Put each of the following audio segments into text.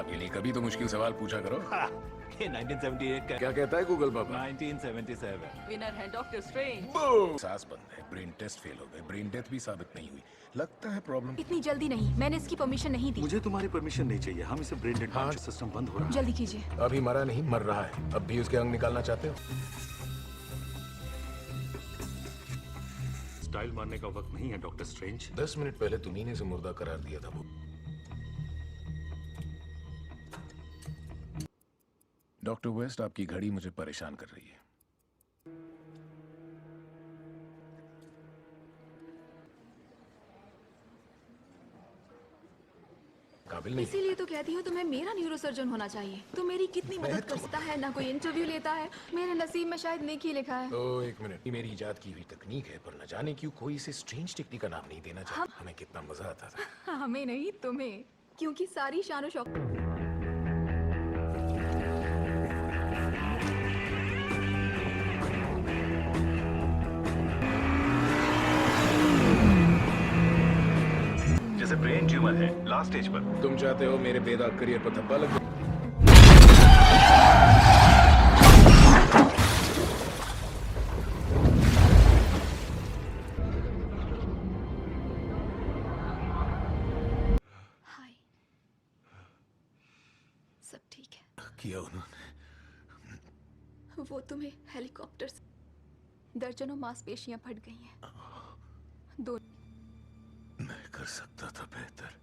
आपके लिए, कभी तो मुश्किल सवाल पूछा करो। हाँ, ये 1978 का क्या कहता है गूगल बाबा? 1977 विनर है डॉक्टर स्ट्रेंज। सांस बंद है, ब्रेन टेस्ट फेल हो गए, ब्रेन डेथ भी साबित नहीं हुई। लगता है प्रॉब्लम। इतनी जल्दी नहीं, मैंने इसकी परमिशन नहीं दी। मुझे तुम्हारी परमिशन नहीं चाहिए। हम इसे ब्रेन डेड सिस्टम बंद हो रहा है। जल्दी कीजिए। अभी मरा नहीं, मर रहा है। अब भी उसके अंग निकालना चाहते हो? स्टाइल मारने का वक्त नहीं है डॉक्टर स्ट्रेंज। 10 मिनट पहले तुम्ही ने इसे मुर्दा करार दिया था। वो डॉक्टर वेस्ट, आपकी घड़ी मुझे परेशान कर रही है। काबिल नहीं। इसीलिए तो कहती हूँ तुम्हें मेरा न्यूरोसर्जन होना चाहिए। तो मेरी कितनी मदद कर सकता है, ना कोई इंटरव्यू लेता है। मेरे नसीब में शायद नेकी लिखा है। एक मिनट, मेरी इजाद की हुई तकनीक है, पर न जाने क्यों कोई इसे स्ट्रेंज टेक्निक का नाम नहीं देना चाहता। हमें कितना मजा आता था। हमें नहीं, तुम्हें, क्योंकि सारी शान शौक। जैसे ब्रेन ट्यूमर है, लास्ट स्टेज पर। तुम चाहते हो मेरे बेदाग करियर पर धब्बा लग जाए? हाय, सब ठीक है? किया उन्होंने। वो तुम्हें हेलीकॉप्टर से दर्जनों मांसपेशियां फट गई हैं। दो मैं कर सकता था बेहतर।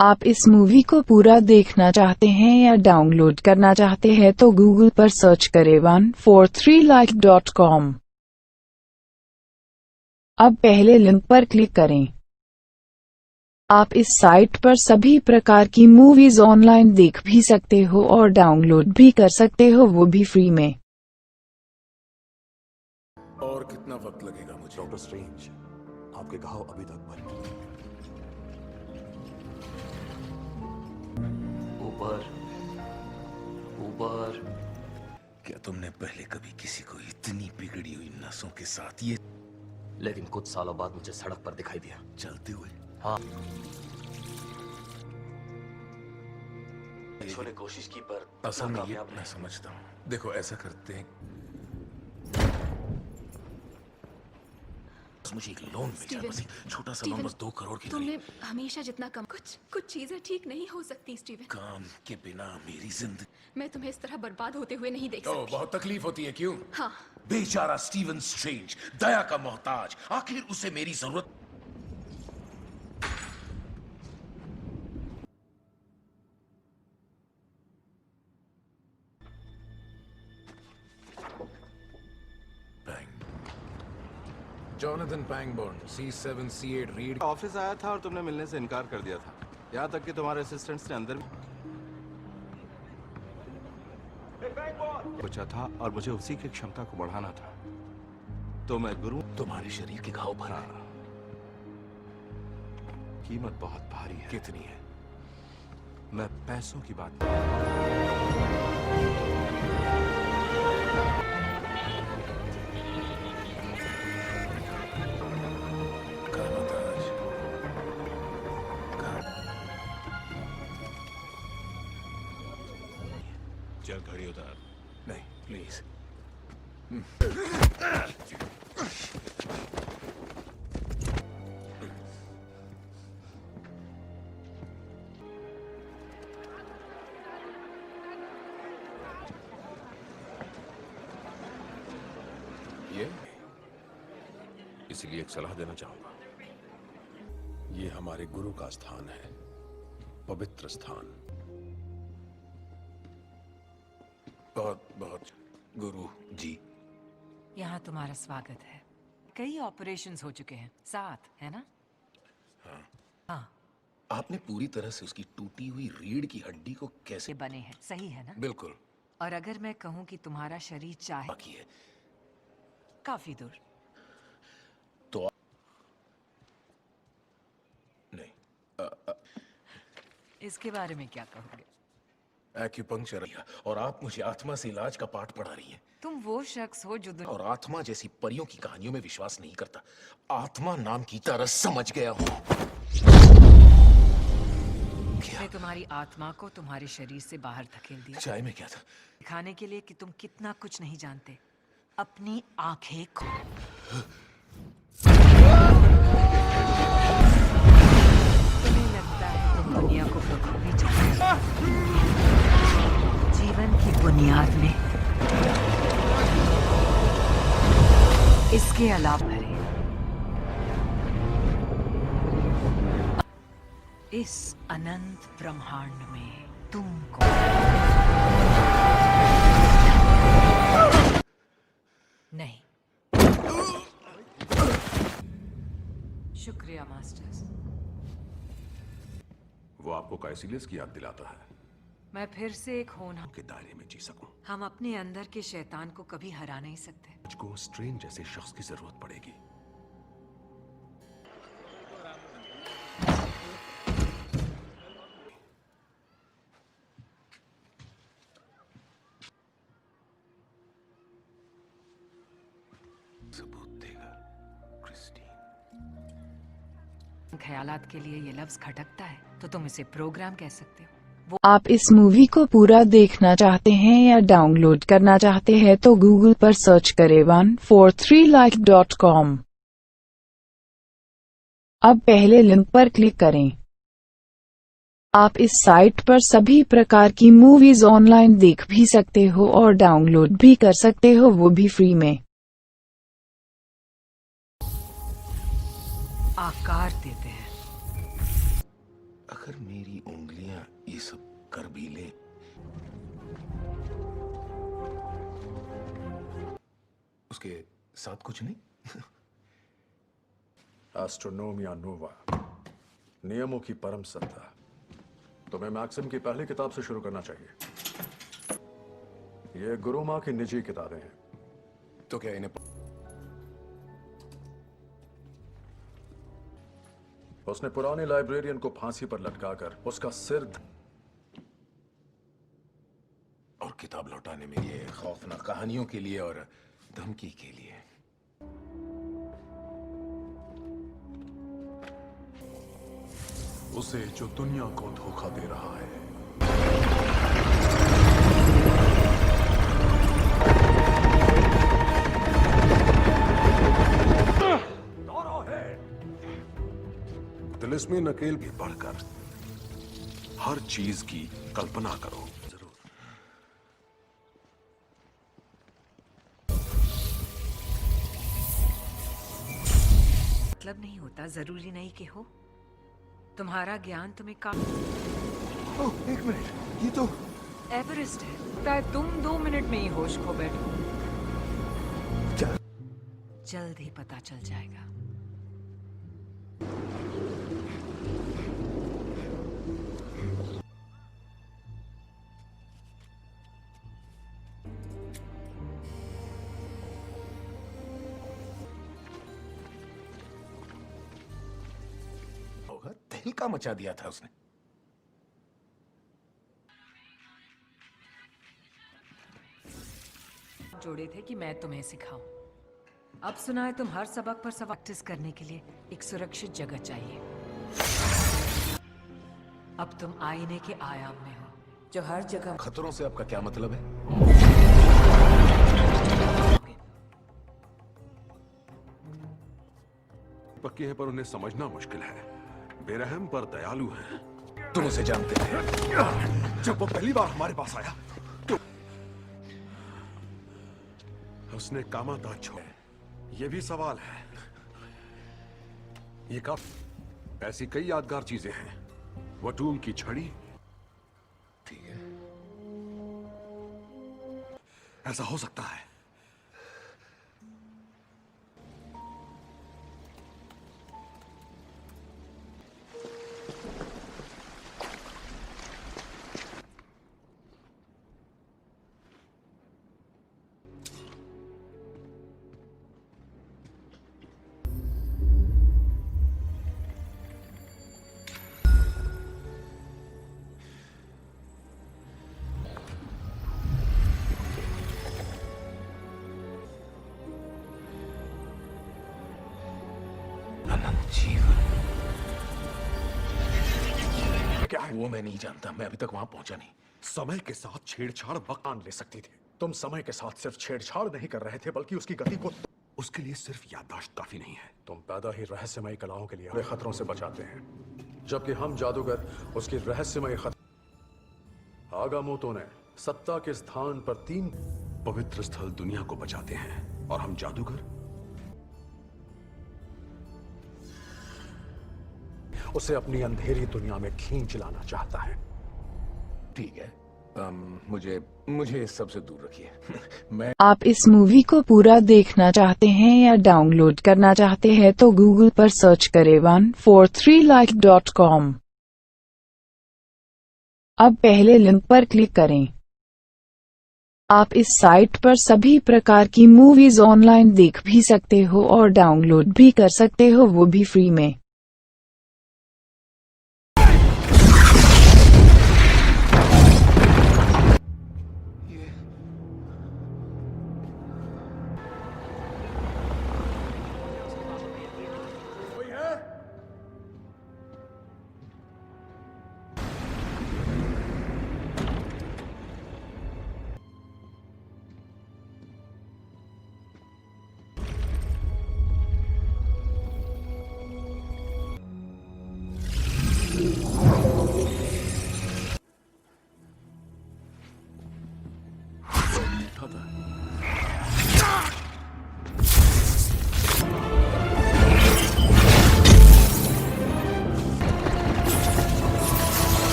आप इस मूवी को पूरा देखना चाहते हैं या डाउनलोड करना चाहते हैं तो गूगल पर सर्च करें 143like.com। अब पहले लिंक पर क्लिक करें। आप इस साइट पर सभी प्रकार की मूवीज ऑनलाइन देख भी सकते हो और डाउनलोड भी कर सकते हो, वो भी फ्री में। और कितना वक्त लगेगा मुझे? डॉक्टर स्ट्रेंज, आपके घाव अभी तक बंद नहीं। ऊपर ऊपर। क्या तुमने पहले कभी किसी को इतनी बिगड़ी हुई नसों के साथ ये? लेकिन कुछ सालों बाद मुझे सड़क पर दिखाई दिया, चलते हुए। हाँ। ने कोशिश की पर असल में ये नाकामयाब मैं रहे। समझता हूँ। देखो, ऐसा करते हैं, मुझे एक लोन मिल जाए, बस एक छोटा सा लोन, बस 2 करोड़ की तुमने हमेशा जितना कम। कुछ चीजें ठीक नहीं हो सकती स्टीवन। काम के बिना मेरी जिंदगी। मैं तुम्हें इस तरह बर्बाद होते हुए नहीं देख ओह, सकती। बहुत तकलीफ होती है, क्यों? हाँ, बेचारा स्टीवन स्ट्रेंज, दया का मोहताज, आखिर उसे मेरी जरूरत। Jonathan पैंगबोर्न, C7C8 read. ऑफिस आया था और तुमने मिलने से इनकार कर दिया था। यहाँ तक कि तुम्हारे असिस्टेंट्स ने अंदर भी पूछा था और मुझे उसी की क्षमता को बढ़ाना था। तो मैं गुरु। तुम्हारे शरीर के घाव भर गए। कीमत बहुत भारी है। कितनी है? मैं पैसों की बात। चल घड़ी उतार। नहीं, प्लीज। ये इसलिए एक सलाह देना चाहूंगा। ये हमारे गुरु का स्थान है, पवित्र स्थान। बहुत बहुत गुरु जी। यहाँ तुम्हारा स्वागत है। कई ऑपरेशंस हो चुके हैं, 7 है ना? हाँ। आपने पूरी तरह से उसकी टूटी हुई रीढ़ की हड्डी को कैसे? ये बने हैं, सही है ना? बिल्कुल। और अगर मैं कहूँ कि तुम्हारा शरीर चाहे बाकी है काफी दूर। तो नहीं। इसके बारे में क्या कहोगे? एक्यूपंक्चर और आप मुझे आत्मा से इलाज का पाठ पढ़ा रही हैं। तुम वो शख्स हो जो और आत्मा जैसी परियों की कहानियों में विश्वास नहीं करता। आत्मा नाम की तरस समझ गया हूं। क्या? मैं तुम्हारी आत्मा को तुम्हारे शरीर से बाहर धकेल दिया, चाय में क्या था? दिखाने के लिए कि तुम कितना कुछ नहीं जानते। अपनी आंखें खोलो। तुम्हें लगता है तुम दुनिया को बखूबी जानते हो। जीवन की बुनियाद में इसके अलावा है इस अनंत ब्रह्मांड में तुमको नहीं। शुक्रिया मास्टर्स। वो आपको काइसिलियस की याद दिलाता है मैं फिर से एक होनहार कि दायरे में जी सकूं। हम अपने अंदर के शैतान को कभी हरा नहीं सकते। मुझको स्ट्रेन जैसे शख्स की जरूरत पड़ेगी। सबूत देगा क्रिस्टीन। ख्यालात के लिए ये लफ्ज खटकता है तो तुम इसे प्रोग्राम कह सकते हो। आप इस मूवी को पूरा देखना चाहते हैं या डाउनलोड करना चाहते हैं तो गूगल पर सर्च करें 143like.com। अब पहले लिंक पर क्लिक करें। आप इस साइट पर सभी प्रकार की मूवीज ऑनलाइन देख भी सकते हो और डाउनलोड भी कर सकते हो, वो भी फ्री में। आकार देते हैं। अगर मेरी उंगलियां ये सब कर भी ले, उसके साथ कुछ नहीं। एस्ट्रोनोमिया नोवा, नियमों की परम सत्ता। तुम्हें मैक्सिम की पहली किताब से शुरू करना चाहिए। ये गुरु माँ की निजी किताबें हैं। तो क्या इन्हें उसने पुराने लाइब्रेरियन को फांसी पर लटकाकर उसका सिर और किताब लौटाने में ये खौफनाक कहानियों के लिए और धमकी के लिए। उसे जो दुनिया को धोखा दे रहा है। तिलिस्मी नकेल भी पढ़कर हर चीज की कल्पना करो। जरूर। मतलब नहीं होता, जरूरी नहीं कि हो। तुम्हारा ज्ञान तुम्हें का ओह, एक मिनट, ये तो एवरेस्ट है। शायद तुम 2 मिनट में ही होश खो बैठो। क्या? जल्द ही पता चल जाएगा। होगा, तहलका मचा दिया था उसने। जोड़े थे कि मैं तुम्हें सिखाऊं। अब सुना है तुम हर सबक पर प्रैक्टिस करने के लिए एक सुरक्षित जगह चाहिए। अब तुम आईने के आयाम में हो, जो हर जगह खतरों से आपका क्या मतलब है? पक्की है पर उन्हें समझना मुश्किल है। बेरहम पर दयालु है। तुम उसे जानते थे? जब वो पहली बार हमारे पास आया तो उसने कामाता छोड़ा। ये भी सवाल है। ये कब? ऐसी कई यादगार चीजें हैं। वटूम की छड़ी, ठीक है, ऐसा हो सकता है। अनंत जीवन क्या है? वो मैं नहीं जानता, मैं अभी तक वहां पहुंचा नहीं। समय के साथ छेड़छाड़ वक्त ले सकती थी। तुम समय के साथ सिर्फ छेड़छाड़ नहीं कर रहे थे, बल्कि उसकी गति को। उसके लिए सिर्फ याददाश्त काफी नहीं है। तुम पैदा ही रहस्यमयी कलाओं के लिए खतरों से बचाते हैं, जबकि हम जादूगर उसकी रहस्यमयी आगामोतो ने सत्ता के स्थान पर 3 पवित्र स्थल दुनिया को बचाते हैं, और हम जादूगर उसे अपनी अंधेरी दुनिया में खींच लाना चाहता है। ठीक है, मुझे इस सबसे दूर रखिए। मैं आप इस मूवी को पूरा देखना चाहते हैं या डाउनलोड करना चाहते हैं तो गूगल पर सर्च करें 143like.com। अब पहले लिंक पर क्लिक करें। आप इस साइट पर सभी प्रकार की मूवीज ऑनलाइन देख भी सकते हो और डाउनलोड भी कर सकते हो, वो भी फ्री में।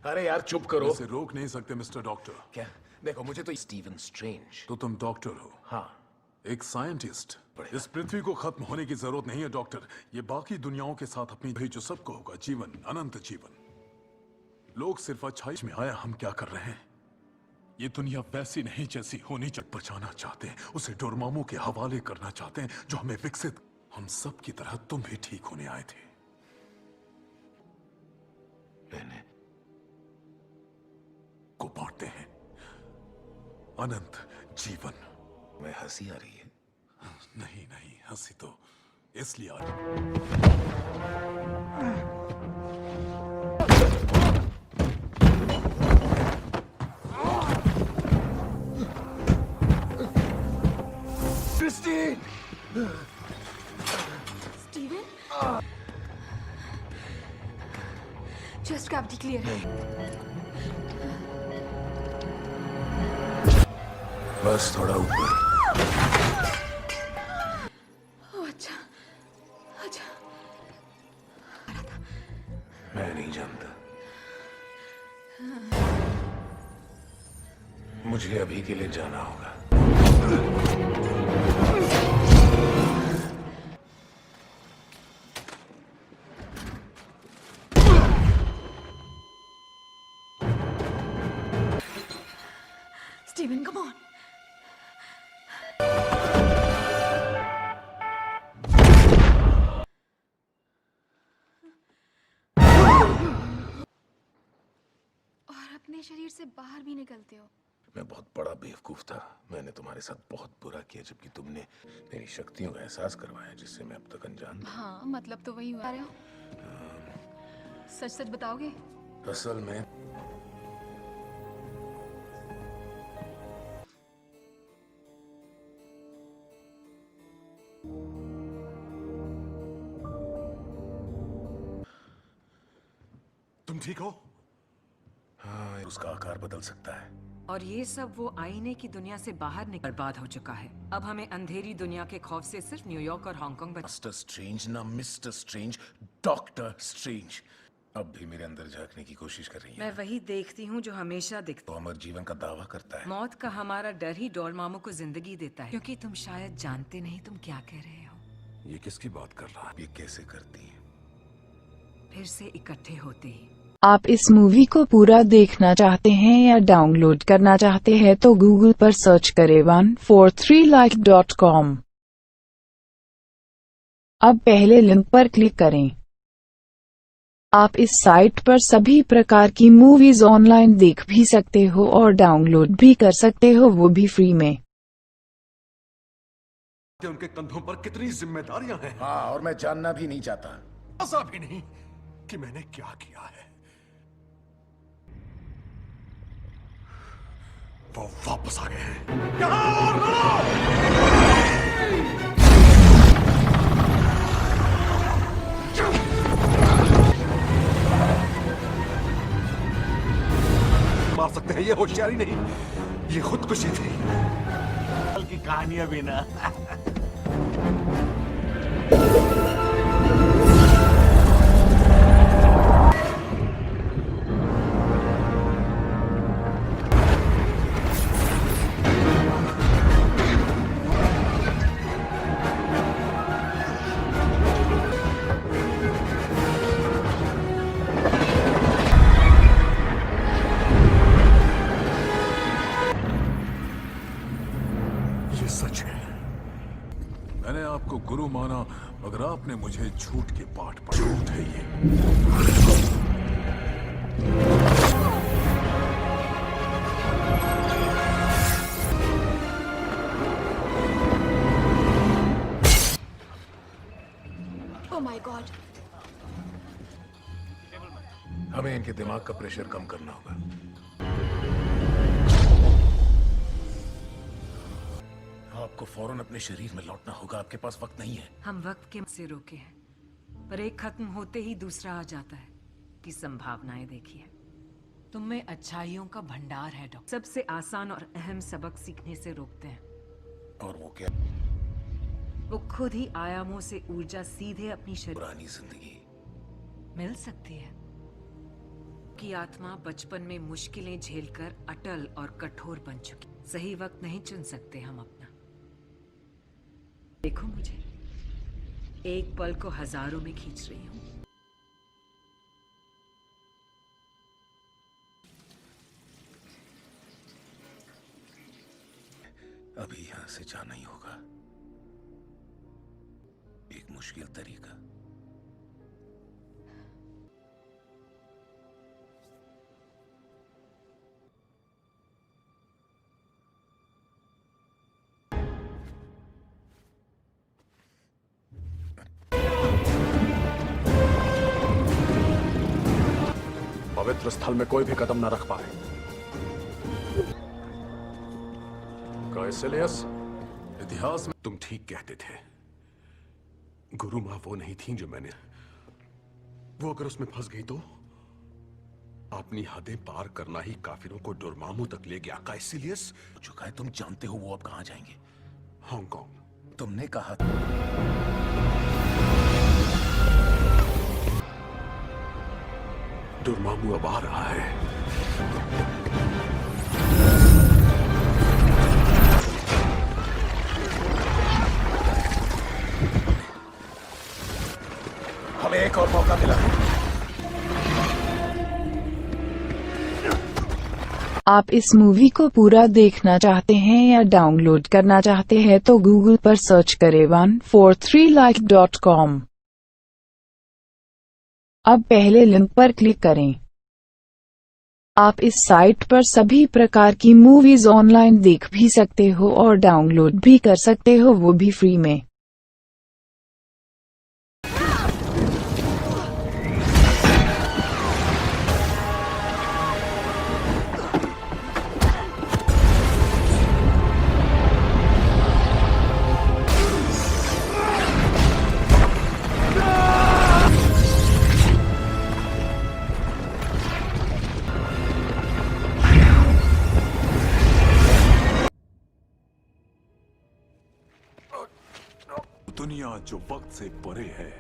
अरे यार चुप करो। इसे रोक नहीं सकते मिस्टर डॉक्टर। क्या? देखो, मुझे तो स्टीवन स्ट्रेंज। तो तुम डॉक्टर हो? हाँ। एक साइंटिस्ट। इस पृथ्वी को खत्म होने की जरूरत नहीं है डॉक्टर। ये बाकी दुनियाओं के साथ अपनी भाई जो सबको होगा, जीवन, अनंत जीवन। लोग सिर्फ अच्छाई में आया, हम क्या कर रहे हैं? ये दुनिया वैसी नहीं जैसी होनी चाहिए। बचाना चाहते हैं, उसे डोरमामू के हवाले करना चाहते हैं जो हमें विकसित। हम सब की तरह तुम भी ठीक होने आए थे। मैंने को बांटते हैं अनंत जीवन। मैं हंसी आ रही है? नहीं नहीं, हंसी तो इसलिए आ रही। Christine! Steven, chest cavity clear है। बस थोड़ा ऊपर। अच्छा अच्छा। मैं नहीं जानता। मुझे अभी के लिए जाना होगा। Steven, come on. अपने शरीर से बाहर भी निकलते हो। मैं बहुत बड़ा बेवकूफ था। मैंने तुम्हारे साथ बहुत बुरा किया, जबकि तुमने मेरी शक्तियों का एहसास करवाया जिससे मैं अब तक अनजान था। हाँ, मतलब तो वही हुआ। रहे हो? सच सच बताओगे? असल में तुम ठीक हो? हाँ, उसका आकार बदल सकता है। और ये सब वो आईने की दुनिया से बाहर निकल बर्बाद हो चुका है। अब हमें अंधेरी दुनिया के खौफ से सिर्फ न्यूयॉर्क और हांगकांग बच। मास्टर स्ट्रेंज ना मिस्टर स्ट्रेंज, डॉक्टर स्ट्रेंज। अब भी मेरे अंदर झांकने की कोशिश कर रही है। मैं वही देखती हूँ जो हमेशा दिखता तो अमर जीवन का दावा करता है। मौत का हमारा डर ही डोरमामू को जिंदगी देता है, क्योंकि तुम शायद जानते नहीं तुम क्या कह रहे हो। ये किसकी बात कर रहा है? ये कैसे करती है? फिर से इकट्ठे होते ही। आप इस मूवी को पूरा देखना चाहते हैं या डाउनलोड करना चाहते हैं तो गूगल पर सर्च करें 143like.com। अब पहले लिंक पर क्लिक करें। आप इस साइट पर सभी प्रकार की मूवीज ऑनलाइन देख भी सकते हो और डाउनलोड भी कर सकते हो, वो भी फ्री में। उनके कंधों पर कितनी जिम्मेदारियां हैं। हाँ, और मैं जानना भी नहीं चाहता। ऐसा भी नहीं कि मैंने क्या किया है। वो वापस आ गए हैं। यहाँ और मार सकते हैं। ये होशियारी नहीं, ये खुदकुशी थी। की कहानियां भी ना। ये सच है। मैंने आपको गुरु माना मगर आपने मुझे झूठ के पाठ पढ़े। झूठ है ये। Oh my God. हमें इनके दिमाग का प्रेशर कम करना होगा। आपको फौरन अपने शरीर में लौटना होगा। आपके पास वक्त नहीं है। हम वक्त के से रोके हैं, पर एक खत्म होते ही दूसरा आ जाता है कि संभावनाएं देखिए। तुम में अच्छाइयों का भंडार है डॉक्टर। सबसे आसान और अहम सबक सीखने से रोकते हैं, और वो क्या? वो खुद ही आयामों से ऊर्जा सीधे अपनी शरीर पुरानी जिंदगी। मिल सकती है कि आत्मा बचपन में मुश्किलें झेलकर अटल और कठोर बन चुकी। सही वक्त नहीं चुन सकते हम अपना। देखो मुझे, एक पल को हजारों में खींच रही हूँ। अभी यहां से जाना ही होगा। एक मुश्किल तरीका। पवित्र स्थल में कोई भी कदम न रख पाए। कैसिलियस, इतिहास में तुम ठीक कहते थे। गुरु मां वो नहीं थी जो मैंने। वो अगर उसमें फंस गई तो अपनी हदें पार करना ही काफिरों को डोरमामू तक ले गया। कैसिलियस, चुका है। तुम जानते हो वो अब कहां जाएंगे? हांगकांग। तुमने कहा डोरमामू अब आ रहा है। हमें एक और मौका मिला है। आप इस मूवी को पूरा देखना चाहते हैं या डाउनलोड करना चाहते हैं तो गूगल पर सर्च करें 143like.com। अब पहले लिंक पर क्लिक करें। आप इस साइट पर सभी प्रकार की मूवीज ऑनलाइन देख भी सकते हो और डाउनलोड भी कर सकते हो, वो भी फ्री में। दुनिया जो वक्त से परे है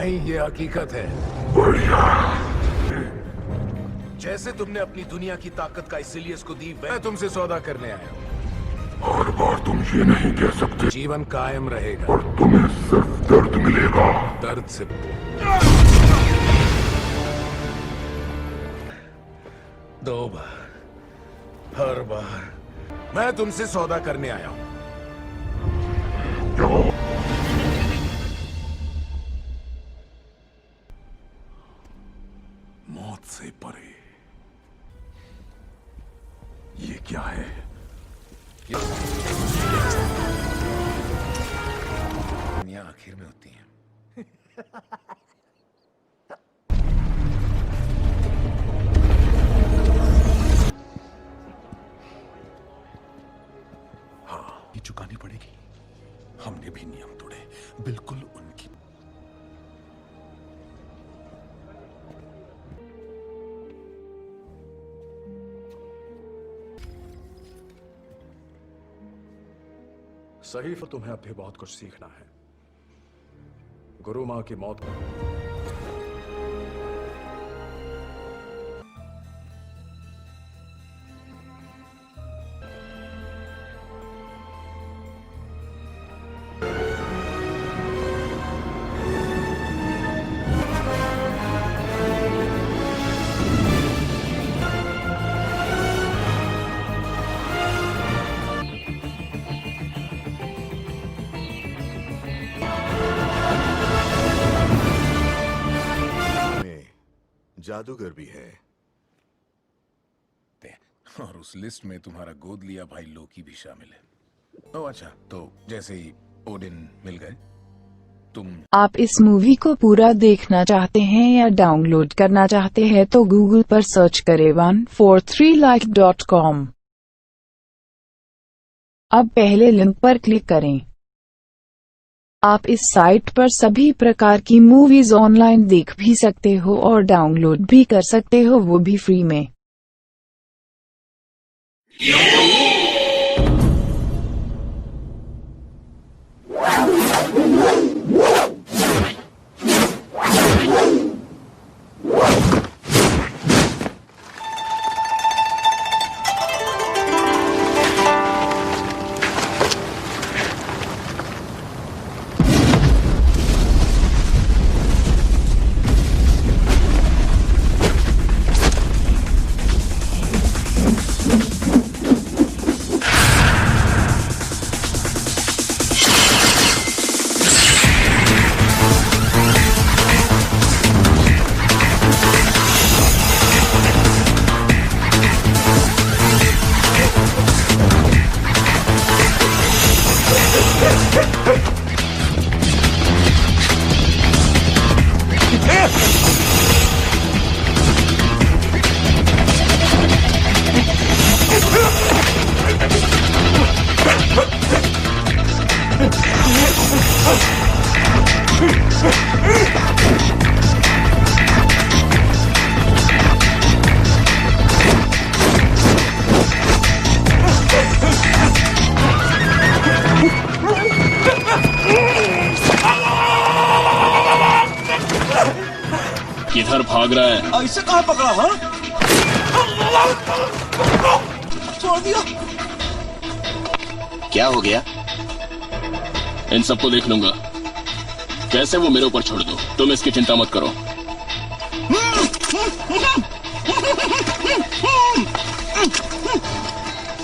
नहीं, ये हकीकत है। जैसे तुमने अपनी दुनिया की ताकत का इसीलिए को दी, मैं तुमसे सौदा करने आया हूँ। हर बार तुम ये नहीं कह सकते। जीवन कायम रहेगा और तुम्हें सिर्फ दर्द मिलेगा। दर्द से। दो बार, हर बार मैं तुमसे सौदा करने आया हूं। मौत से परे ये क्या है? दुनिया आखिर में होती है। ये चुकानी पड़ेगी। हमने भी नियम तोड़े, बिल्कुल उनकी। सही, तुम्हें अब भी बहुत कुछ सीखना है। गुरु मां की मौत पर जादूगर भी है। और उस लिस्ट में तुम्हारा गोद लिया भाई लोकी भी शामिल है। ओह अच्छा, तो जैसे ही ओडिन मिल गए, तुम। आप इस मूवी को पूरा देखना चाहते हैं या डाउनलोड करना चाहते हैं तो गूगल पर सर्च करें 143like.com। अब पहले लिंक पर क्लिक करें। आप इस साइट पर सभी प्रकार की मूवीज ऑनलाइन देख भी सकते हो और डाउनलोड भी कर सकते हो, वो भी फ्री में। किधर भाग रहा है? ऐसे कहाँ पकड़ा? हाँ, छोड़ दिया। क्या हो गया? इन सबको देख लूंगा। कैसे वो मेरे ऊपर छोड़ दो, तुम इसकी चिंता मत करो।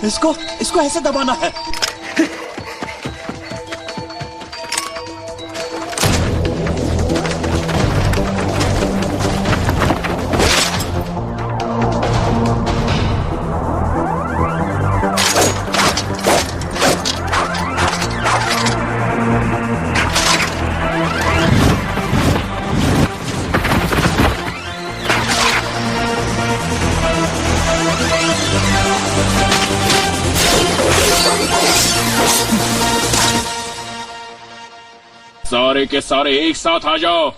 इसको ऐसे दबाना है। सारे के सारे एक साथ आ जाओ।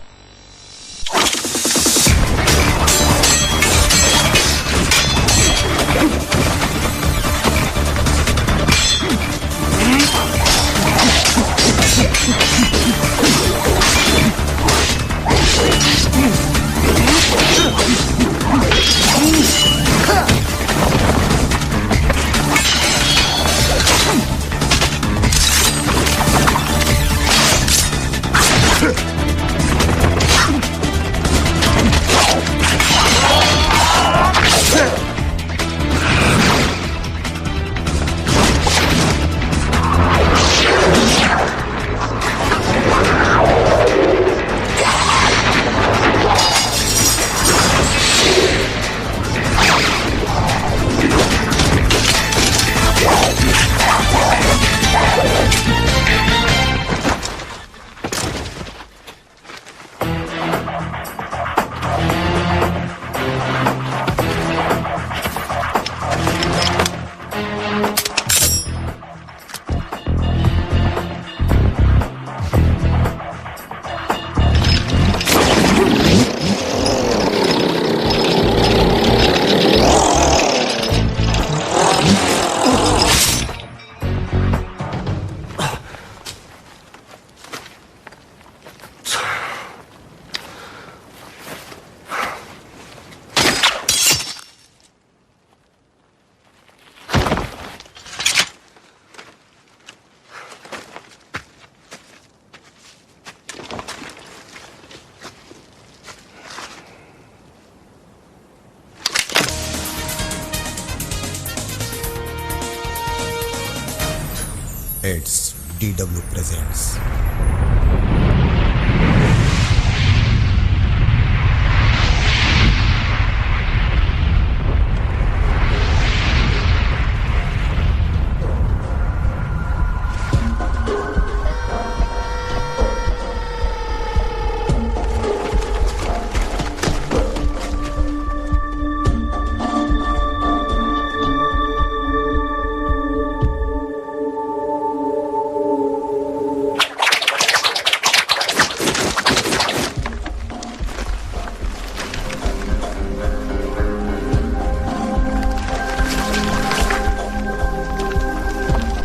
It's DW presents.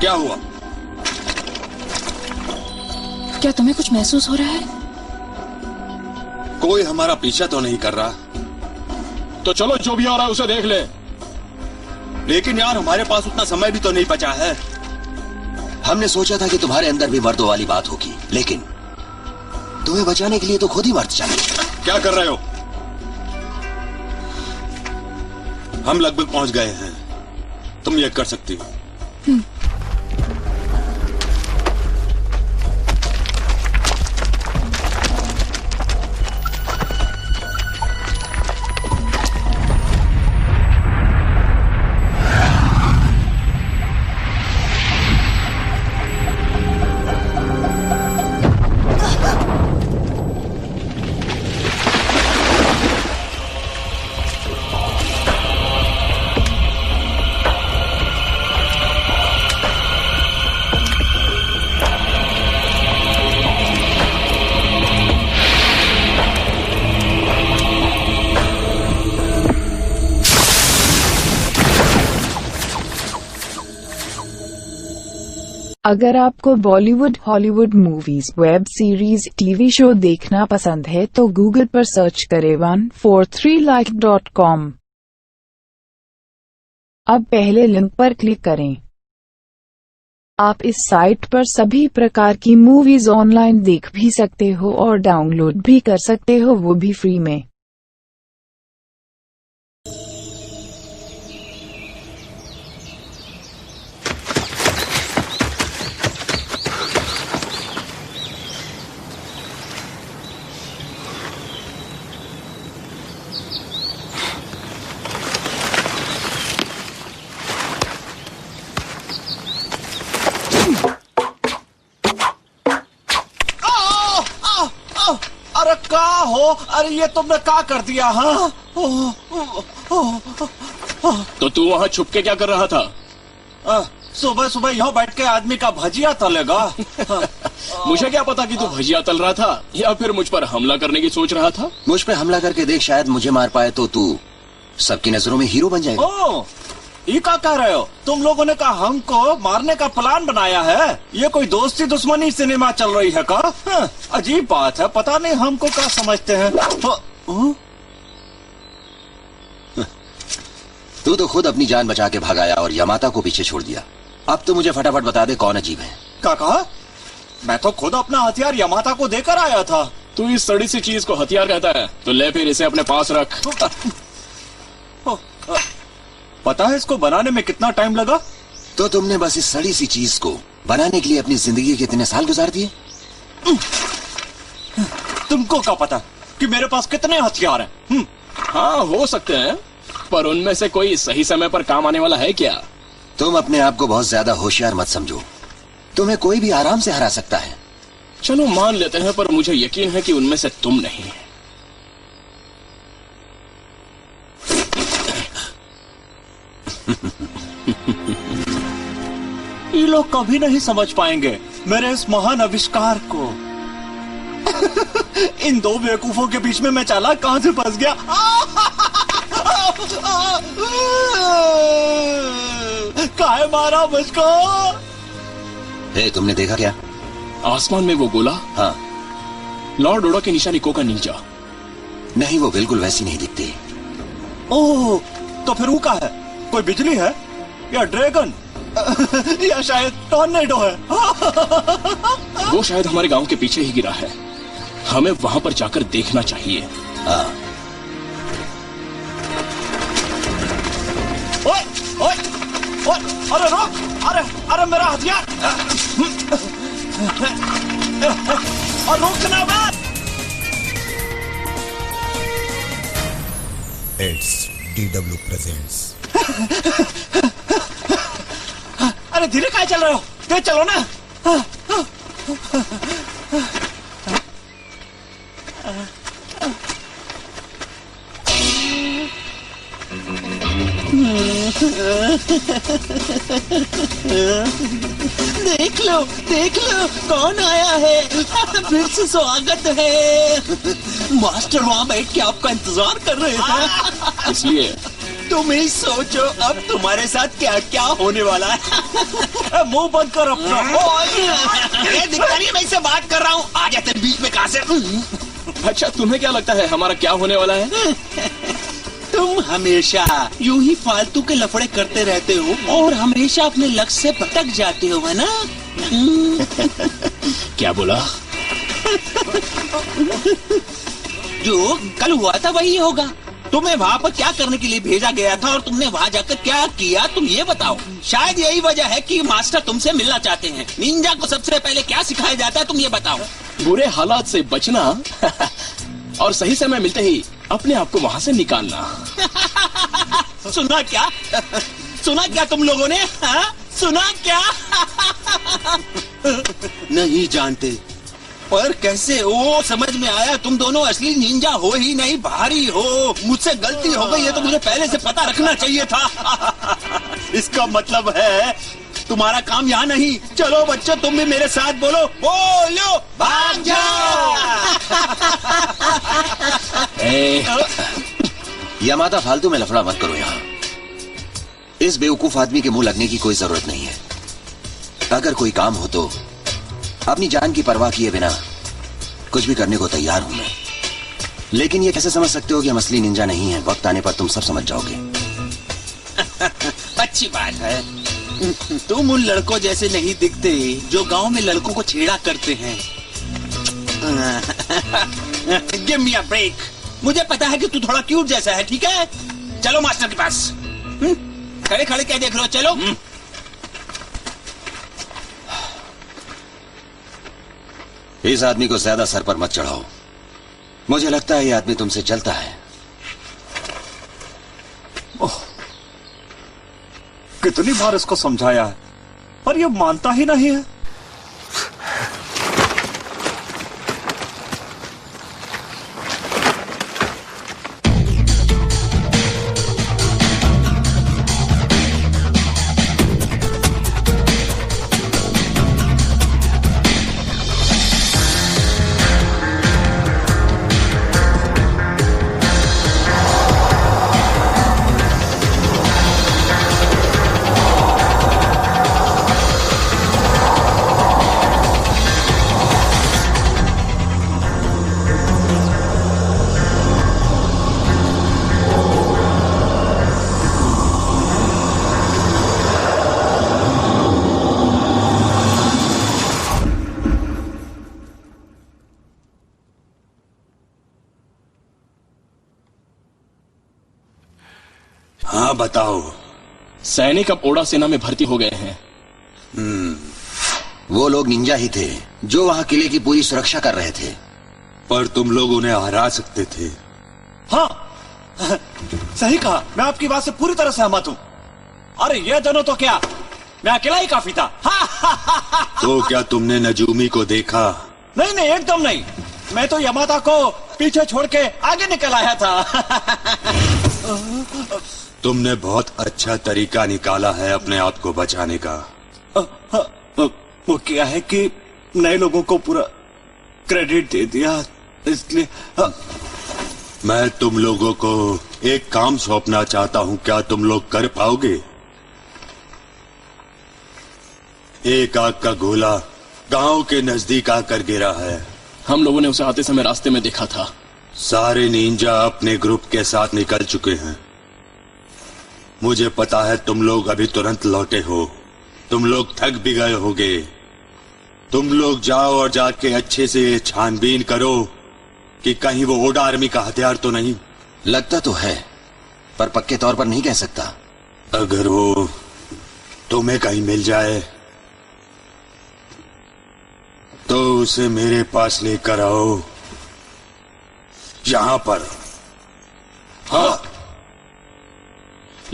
क्या हुआ? क्या तुम्हें कुछ महसूस हो रहा है? कोई हमारा पीछा तो नहीं कर रहा। तो चलो जो भी आ रहा है उसे देख ले। लेकिन यार हमारे पास उतना समय भी तो नहीं बचा है। हमने सोचा था कि तुम्हारे अंदर भी मर्दों वाली बात होगी, लेकिन तुम्हें बचाने के लिए तो खुद ही मर्द चाहिए। क्या कर रहे हो? हम लगभग पहुंच गए हैं। तुम ये कर सकती हो। अगर आपको Bollywood, Hollywood movies, web series, TV show देखना पसंद है तो गूगल पर सर्च करें 143like.com। अब पहले लिंक पर क्लिक करें। आप इस साइट पर सभी प्रकार की मूवीज ऑनलाइन देख भी सकते हो और डाउनलोड भी कर सकते हो, वो भी फ्री में। अरे का हो? अरे ये तुमने का कर दिया? हाँ, तो तू वहाँ छुप के क्या कर रहा था? सुबह सुबह यहाँ बैठ के आदमी का भजिया तलेगा। मुझे क्या पता कि तू भजिया तल रहा था या फिर मुझ पर हमला करने की सोच रहा था। मुझ पे हमला करके देख, शायद मुझे मार पाए तो तू सबकी नजरों में हीरो बन जाएगा। ओ, ये क्या कह रहे हो? तुम लोगों ने कहा हमको मारने का प्लान बनाया है? ये कोई दोस्ती दुश्मनी सिनेमा चल रही है का? हाँ, अजीब बात है, पता नहीं हमको क्या समझते हैं। तू तो खुद अपनी जान बचा के भगाया और यमाता को पीछे छोड़ दिया। अब तो मुझे फटाफट बता दे कौन अजीब है। क्या कहा? मैं तो खुद अपना हथियार यमाता को देकर आया था। तू इस सड़ी सी चीज को हथियार कहता है तो ले फिर इसे अपने पास रख। पता है इसको बनाने में कितना टाइम लगा? तो तुमने बस इस सड़ी सी चीज को बनाने के लिए अपनी जिंदगी के कितने साल गुजार दिए? तुमको क्या पता कि मेरे पास कितने हथियार हैं? हाँ हो सकते हैं, पर उनमें से कोई सही समय पर काम आने वाला है क्या? तुम अपने आप को बहुत ज्यादा होशियार मत समझो। तुम्हें कोई भी आराम से हरा सकता है। चलो मान लेते हैं, पर मुझे यकीन है कि उनमें से तुम नहीं। ये लोग कभी नहीं समझ पाएंगे मेरे इस महान आविष्कार को। इन दो बेवकूफों के बीच में मैं चालाक कहां से फंस गया। काहे मारा मुझको? तुमने देखा क्या? आसमान में वो गोला? हाँ। लॉर्ड ओडा की निशानी कोका निंजा। नहीं, वो बिल्कुल वैसी नहीं दिखती। ओह, तो फिर वो क्या है? कोई बिजली है या ड्रैगन या शायद टॉर्नेडो है? वो शायद हमारे गांव के पीछे ही गिरा है। हमें वहां पर जाकर देखना चाहिए। ओए, ओए, ओए, अरे रुक! अरे मेरा हथियार! और रोकना मत! It's DW presents. अरे धीरे काहे चल रहे हो? तेज चलो ना। देख लो कौन आया है। फिर से स्वागत है। मास्टर वहाँ बैठ के आपका इंतजार कर रहे थे। इसलिए तुम ही सोचो अब तुम्हारे साथ क्या क्या होने वाला है। मुंह बंद कर अपना। ये दिखता नहीं मैं इससे बात कर रहा हूँ। आ जाते बीच में कहाँ से। अच्छा तुम्हें क्या लगता है हमारा क्या होने वाला है? तुम हमेशा यूं ही फालतू के लफड़े करते रहते हो और हमेशा अपने लक्ष्य से भटक जाते हो, है ना? क्या बोला? जो कल हुआ था वही होगा। तुम्हें वहाँ पर क्या करने के लिए भेजा गया था और तुमने वहाँ जाकर क्या किया, तुम ये बताओ। शायद यही वजह है कि मास्टर तुमसे मिलना चाहते हैं। निंजा को सबसे पहले क्या सिखाया जाता है, तुम ये बताओ। बुरे हालात से बचना और सही समय मिलते ही अपने आप को वहाँ से निकालना। सुना क्या तुम लोगों ने? हाँ? सुना क्या? नहीं जानते पर कैसे वो समझ में आया। तुम दोनों असली निंजा हो ही नहीं, बाहरी हो। मुझसे गलती हो गई है तो मुझे पहले से पता रखना चाहिए था। इसका मतलब है तुम्हारा काम यहाँ नहीं। चलो बच्चों तुम भी मेरे साथ बोलो, बोलो भाग जाओ। यामादा फालतू में लफड़ा मत करो यहाँ। इस बेवकूफ आदमी के मुंह लगने की कोई जरूरत नहीं है। अगर कोई काम हो तो अपनी जान की परवाह किए बिना कुछ भी करने को तैयार हूं मैं। लेकिन ये कैसे समझ सकते हो कि हम असली निंजा नहीं है? वक्त आने पर तुम सब समझ जाओगे। अच्छी बात है। तुम उन लड़कों जैसे नहीं दिखते जो गांव में लड़कों को छेड़ा करते हैं। Give me a break. मुझे पता है कि तू थोड़ा क्यूट जैसा है, ठीक है? चलो मास्टर के पास। खड़े खड़े क्या देख रहे हो? चलो। इस आदमी को ज्यादा सर पर मत चढ़ाओ। मुझे लगता है ये आदमी तुमसे जलता है। कितनी बार इसको समझाया है पर ये मानता ही नहीं है। हाँ बताओ। सैनिक अब ओडा सेना में भर्ती हो गए हैं। वो लोग निंजा ही थे जो वहाँ किले की पूरी सुरक्षा कर रहे थे। पर तुम लोग उन्हें हरा सकते थे। हाँ सही कहा। मैं आपकी बात से पूरी तरह सहमत हूँ। अरे ये दोनों तो क्या, मैं अकेला ही काफी था। तो क्या तुमने नजूमी को देखा? नहीं नहीं एकदम नहीं। मैं तो यमाता को पीछे छोड़ के आगे निकल आया था। तुमने बहुत अच्छा तरीका निकाला है अपने आप को बचाने का। वो क्या है कि नए लोगों को पूरा क्रेडिट दे दिया, इसलिए मैं तुम लोगों को एक काम सौंपना चाहता हूं। क्या तुम लोग कर पाओगे? एक आग का गोला गांव के नजदीक आकर गिरा है। हम लोगों ने उसे आते समय रास्ते में देखा था। सारे निंजा अपने ग्रुप के साथ निकल चुके हैं। मुझे पता है तुम लोग अभी तुरंत लौटे हो। तुम लोग थक भी गए होगे। तुम लोग जाओ और जाके अच्छे से छानबीन करो कि कहीं वो ओडा आर्मी का हथियार तो नहीं। लगता तो है पर पक्के तौर पर नहीं कह सकता। अगर वो तुम्हें कहीं मिल जाए उसे मेरे पास लेकर आओ, यहाँ पर। हाँ,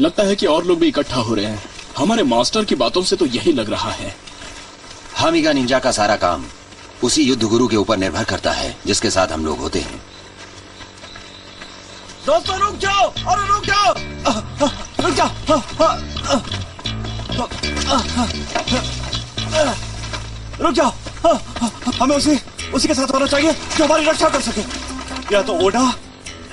लगता है कि और लोग भी इकट्ठा हो रहे हैं। हमारे मास्टर की बातों से तो यही लग रहा है। हामिगा निंजा का सारा काम उसी युद्ध गुरु के ऊपर निर्भर करता है जिसके साथ हम लोग होते हैं। दोस्तों रुक जाओ, अरे रुक जाओ, रुक जाओ, रुक जाओ। हमें उसी के साथ होना चाहिए जो हमारी रक्षा कर सके, या तो ओडा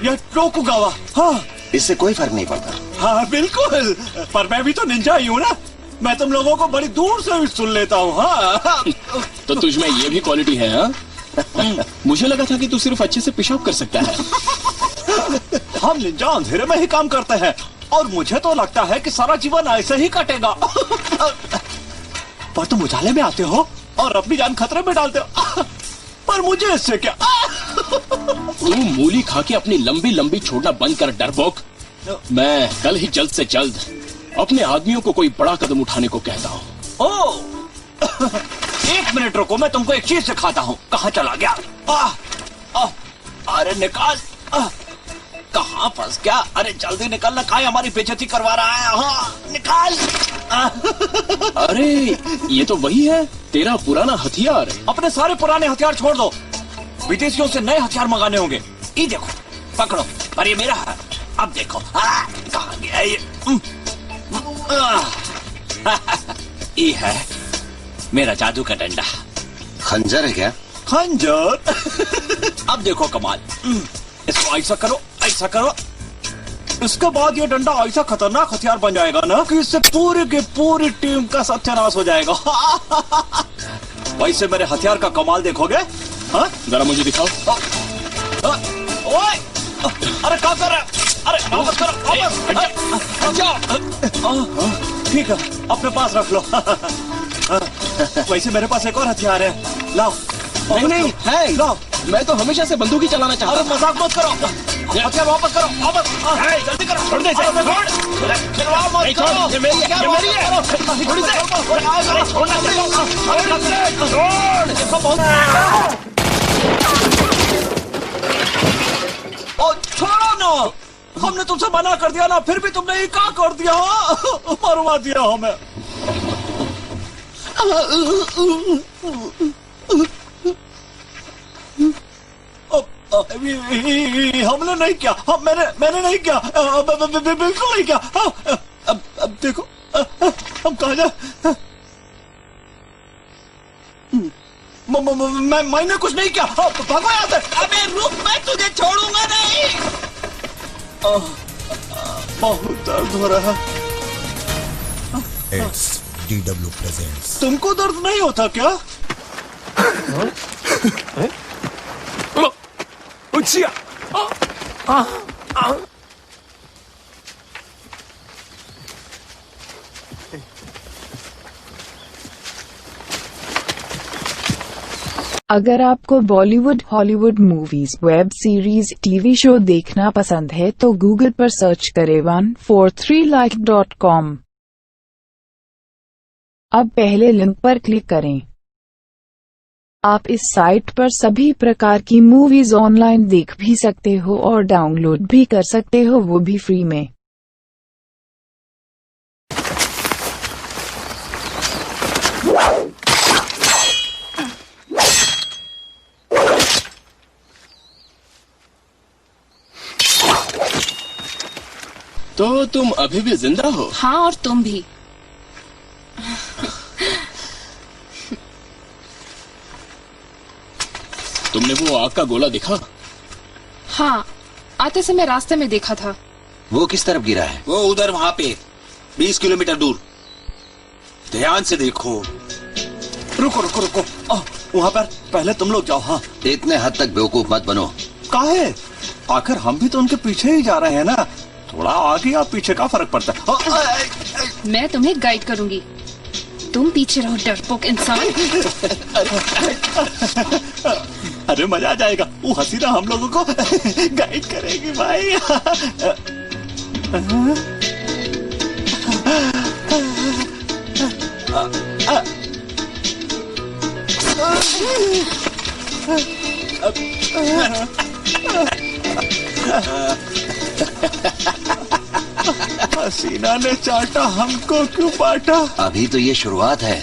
या टोकुगावा। हाँ, इससे कोई फर्क नहीं पड़ता। हाँ बिल्कुल, पर मैं भी तो निंजा ही हूँ ना, मैं तुम लोगों को बड़ी दूर से भी सुन लेता हूँ। हाँ तो तुझमें ये भी क्वालिटी है? हाँ, मुझे लगा था कि तू सिर्फ अच्छे से पेशाब कर सकता है। हम निंजा अंधेरे में ही काम करते हैं और मुझे तो लगता है कि सारा जीवन ऐसे ही कटेगा। पर तुम उजाले में आते हो और अपनी जान खतरे में डालते हो, पर मुझे इससे क्या? तू मूली खा के अपनी लंबी लंबी छोड़ना बंद कर डरपोक। मैं कल ही जल्द से जल्द अपने आदमियों को कोई बड़ा कदम उठाने को कहता हूँ। ओ, एक मिनट रुको, मैं तुमको एक चीज सिखाता हूँ। कहाँ चला गया? अरे निकाल, कहाँ फंस गया? अरे जल्दी निकलना, काय हमारी बेइज्जती करवा रहा है। हाँ निकाल। अरे ये तो वही है, तेरा पुराना हथियार। अपने सारे पुराने हथियार छोड़ दो, विदेशियों से नए हथियार मंगाने होंगे। ये देखो, पकड़ो। अरे ये मेरा है, अब देखो कहाँ गया ये। ये है मेरा जादू का डंडा। खंजर है क्या? खंजर। अब देखो कमाल, इसको ऐसा करो, ऐसा करो, इसके बाद ये डंडा ऐसा खतरनाक हथियार बन जाएगा ना कि इससे पूरी की पूरी टीम का सत्यानाश हो जाएगा। वैसे मेरे हथियार का कमाल देखोगे? हाँ जरा मुझे दिखाओ। ओए, अरे क्या कर रहे? अरे वापस करो, वापस। ठीक है, अपने पास रख लो। वैसे मेरे पास एक और हथियार है, लाओ। नहीं है, लाओ। मैं तो हमेशा से बंदूक ही चलाना चाहता हूँ। अरे मजाक मत करो, हथियार वापस करो, वापस। जल्दी करो, छोड़ दे, खिलवाड़ मत करो। ये मेरी है, छोड़ छोड़ो ना, हमने तुमसे मना कर दिया ना, फिर भी तुमने ये क्या कर दिया? मरवा दिया हमें। हमने नहीं किया, मैंने नहीं किया, बिल्कुल नहीं किया। अब देखो हम कहाँ जाए? मैंने कुछ नहीं किया, भागो यहाँ से। अबे रुक, मैं तुझे छोड़ूंगा नहीं। बहुत दर्द हो रहा है। DW presents। तुमको दर्द नहीं होता क्या? अगर आपको Bollywood, Hollywood movies, web series, TV show देखना पसंद है तो गूगल पर सर्च करें 143like.com। अब पहले लिंक पर क्लिक करें। आप इस साइट पर सभी प्रकार की मूवीज ऑनलाइन देख भी सकते हो और डाउनलोड भी कर सकते हो, वो भी फ्री में। तो तुम अभी भी जिंदा हो? हाँ, और तुम भी। तुमने वो आग का गोला देखा? हाँ, आते समय रास्ते में देखा था। वो किस तरफ गिरा है? वो उधर, वहाँ पे 20 किलोमीटर दूर। ध्यान से देखो। रुको रुको रुको, वहाँ पर पहले तुम लोग जाओ। हाँ, इतने हद तक बेवकूफ मत बनो। काहे? आखिर हम भी तो उनके पीछे ही जा रहे हैं ना, थोड़ा आगे या पीछे का फर्क पड़ता है। मैं तुम्हें गाइड करूंगी, तुम पीछे रहो डरपोक इंसान। अरे मजा आ जाएगा, वो हसीना हम लोगों को गाइड करेगी भाई। हसीना ने चाटा हमको क्यों बांटा? अभी तो ये शुरुआत है।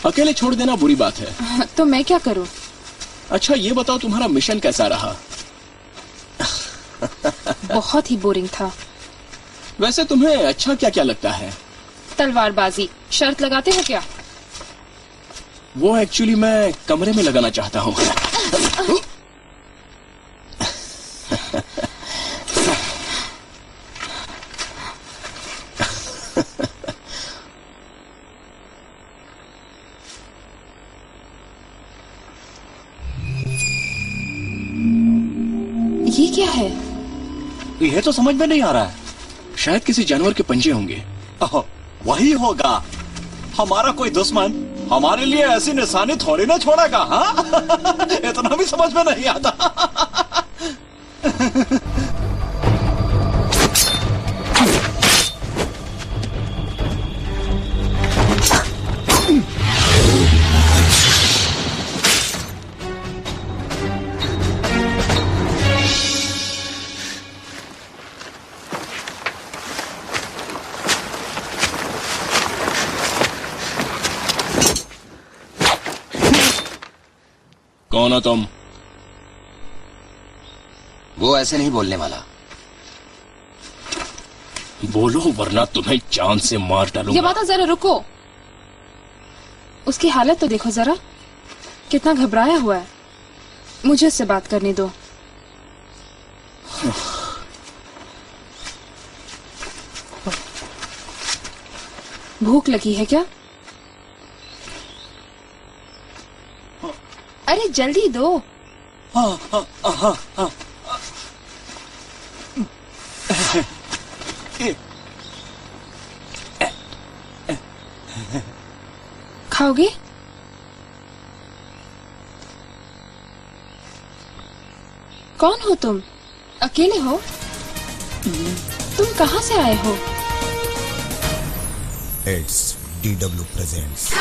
अकेले छोड़ देना बुरी बात है। तो मैं क्या करूं? अच्छा ये बताओ तुम्हारा मिशन कैसा रहा? बहुत ही बोरिंग था। वैसे तुम्हें अच्छा क्या क्या लगता है? तलवारबाजी। शर्त लगाते हो क्या? वो एक्चुअली मैं कमरे में लगाना चाहता हूँ। ये क्या है? ये तो समझ में नहीं आ रहा है। शायद किसी जानवर के पंजे होंगे। वही होगा। हमारा कोई दुश्मन हमारे लिए ऐसी निशानी थोड़ी ना छोड़ेगा। हाँ? इतना भी समझ में नहीं आता। कौन हो तुम? वो ऐसे नहीं बोलने वाला। बोलो वरना तुम्हें जान से मार डालूंगा। ये बात जरा रुको। उसकी हालत तो देखो जरा, कितना घबराया हुआ है। मुझे उससे बात करने दो। भूख लगी है क्या? अरे जल्दी दो। खाओगे? कौन हो तुम? अकेले हो? तुम कहाँ से आए हो? It's DW presents.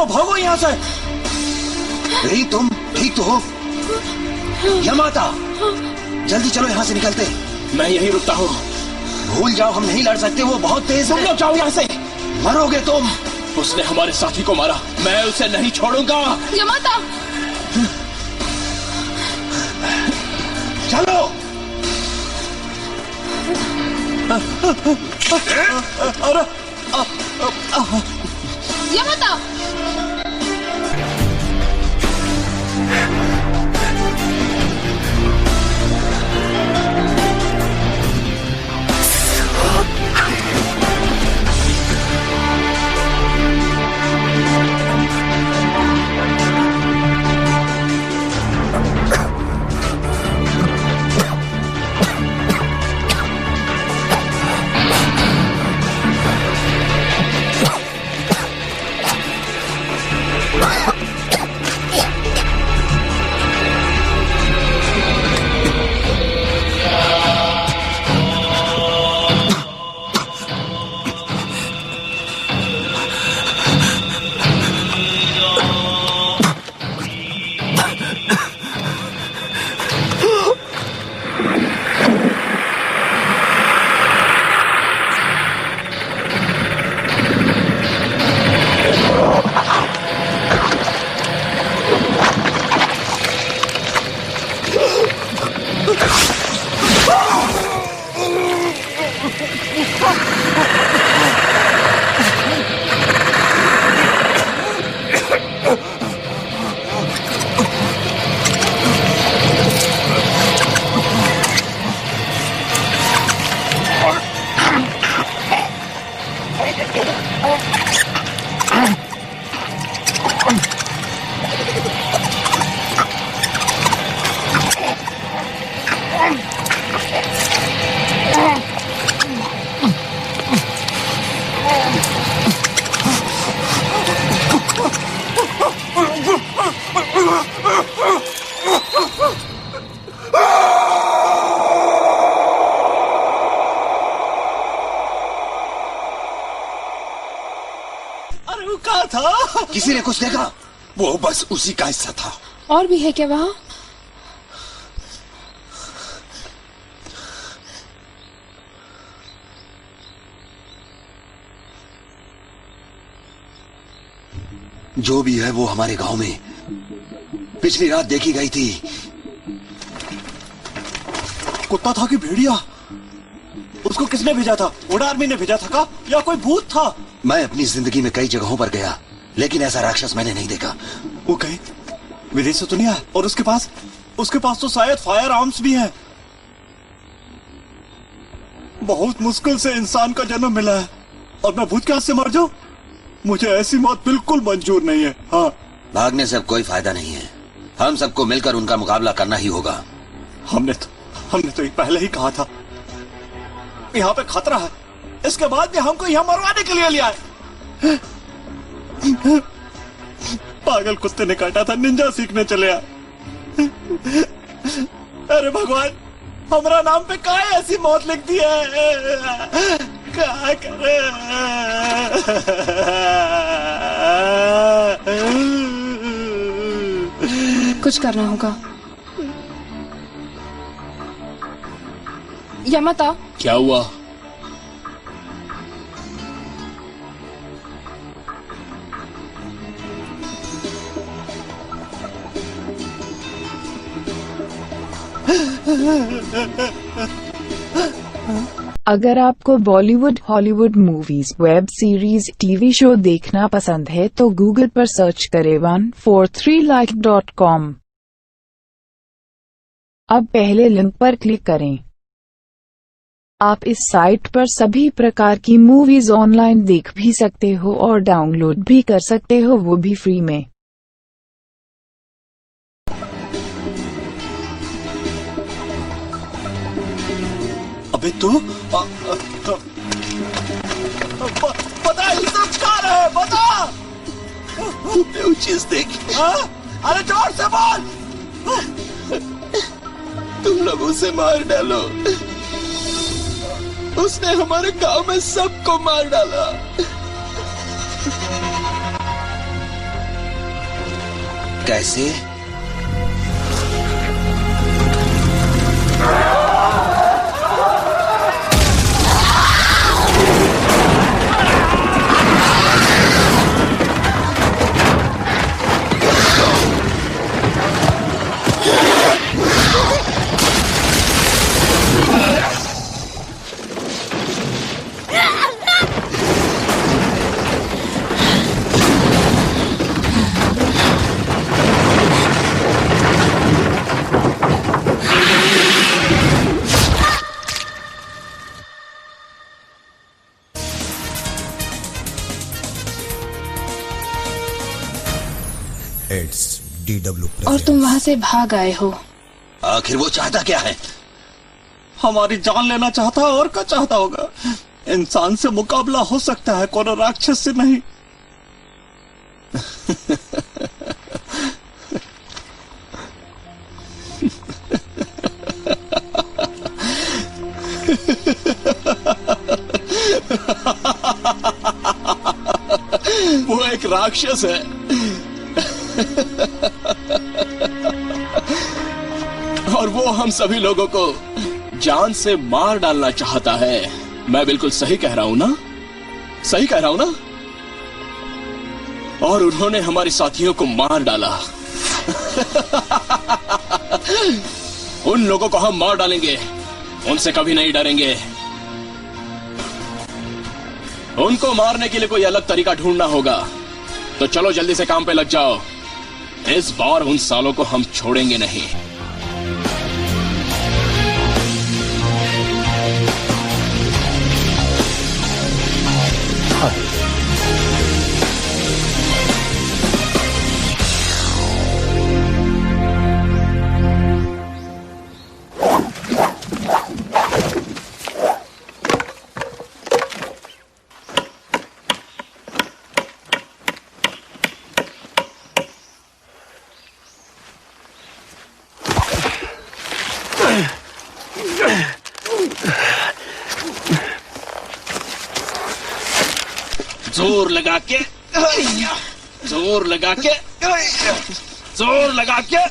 चलो भागो यहाँ से। नहीं, तुम ठीक तो हो? यमाता, जल्दी चलो यहाँ से निकलते। मैं यहीं रुकता हूँ। भूल जाओ, हम नहीं लड़ सकते, वो बहुत तेज है। तुम लोग जाओ यहाँ से। मरोगे तुम। उसने हमारे साथी को मारा, मैं उसे नहीं छोड़ूंगा। यमाता, चलो। अरे यमाता, किसी ने कुछ देखा? वो बस उसी का हिस्सा था। और भी है क्या वहाँ? जो भी है वो हमारे गांव में पिछली रात देखी गई थी। कुत्ता था कि भेड़िया? उसको किसने भेजा था? ओडा आर्मी ने भेजा था का या कोई भूत था? मैं अपनी जिंदगी में कई जगहों पर गया, लेकिन ऐसा राक्षस मैंने नहीं देखा। वो कहीं विदेश से तो नहीं आया? और उसके पास तो शायद फायर आर्म्स भी हैं। बहुत मुश्किल से इंसान का जन्म मिला है और मैं भूत के हाथ से मर जाऊं? मुझे ऐसी मौत बिल्कुल मंजूर नहीं है। हाँ, भागने से अब कोई फायदा नहीं है। हम सबको मिलकर उनका मुकाबला करना ही होगा। हमने तो पहले ही कहा था यहाँ पे खतरा है। इसके बाद भी हमको यहाँ मरवाने के लिए लिया है। पागल कुत्ते ने काटा था, निंजा सीखने चले आए। अरे भगवान, हमारा नाम पे क्या ऐसी मौत लिख दी है? क्या करे? कुछ करना होगा। यमाता, क्या हुआ? अगर आपको Bollywood, Hollywood movies, web series, TV show देखना पसंद है तो गूगल पर सर्च करें 143like.com। अब पहले लिंक पर क्लिक करें। आप इस साइट पर सभी प्रकार की मूवीज ऑनलाइन देख भी सकते हो और डाउनलोड भी कर सकते हो, वो भी फ्री में। अबे तू बता, ये सब क्या है? बता। तुमने वो चीज देखी? अरे जोर से बोल। तुम लोग उसे मार डालो। उसने हमारे गांव में सबको मार डाला। कैसे? इट्स DW और तुम वहाँ से भाग आए हो। आखिर वो चाहता क्या है? हमारी जान लेना चाहता है और क्या चाहता होगा? इंसान से मुकाबला हो सकता है, कोनो राक्षस से नहीं। वो एक राक्षस है। और वो हम सभी लोगों को जान से मार डालना चाहता है। मैं बिल्कुल सही कह रहा हूं ना? सही कह रहा हूं ना? और उन्होंने हमारे साथियों को मार डाला। उन लोगों को हम मार डालेंगे, उनसे कभी नहीं डरेंगे। उनको मारने के लिए कोई अलग तरीका ढूंढना होगा। तो चलो जल्दी से काम पे लग जाओ। इस बार उन सालों को हम छोड़ेंगे नहीं। जोर लगा के, जोर लगा के, जोर लगा के।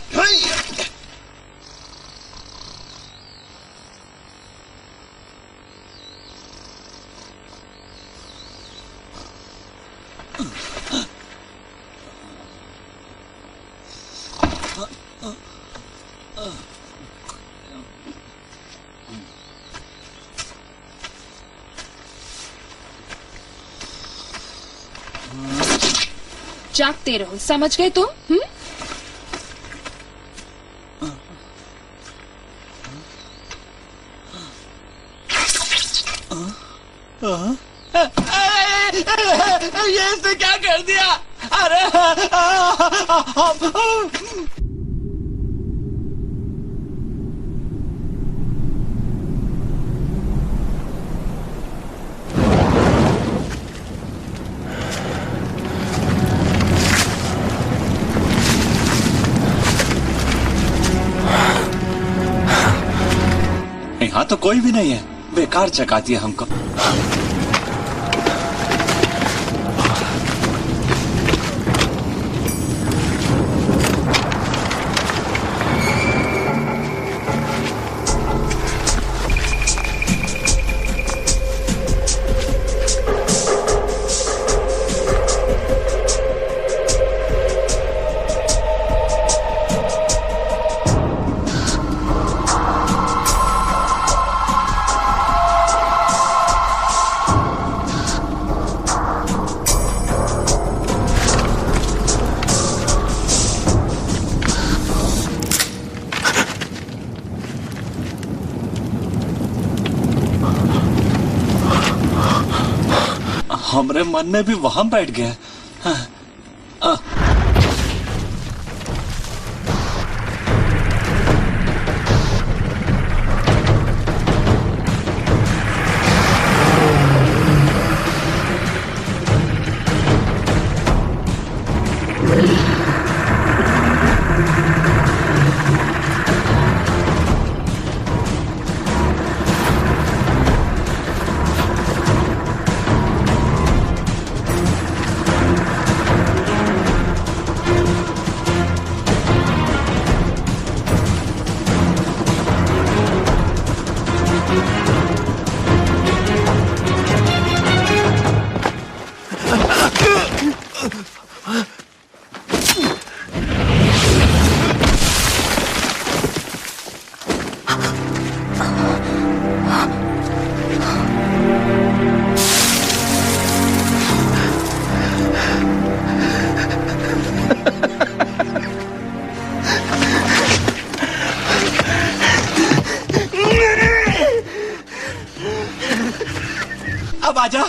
जागते रहो, समझ गए तुम? ये इसने क्या कर दिया? अरे यहाँ तो कोई भी नहीं है। बेकार चकाती है हमको। हमरे मन में भी वहां बैठ गया। आजा,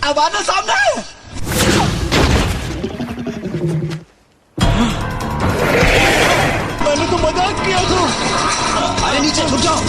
अब आना सामने। मैंने तो मजाक किया था। अरे नीचे छुप जाओ।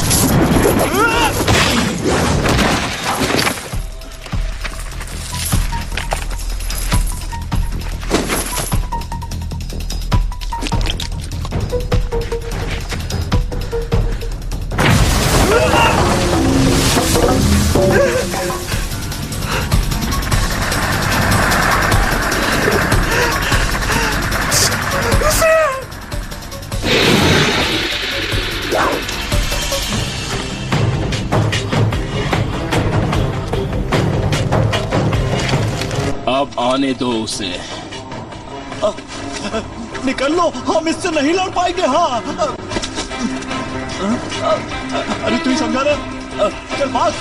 अब आने दो उसे। निकल लो, हम इससे नहीं लड़ पाएंगे। हाँ, अरे तू ही समझा रहा, चल भाग।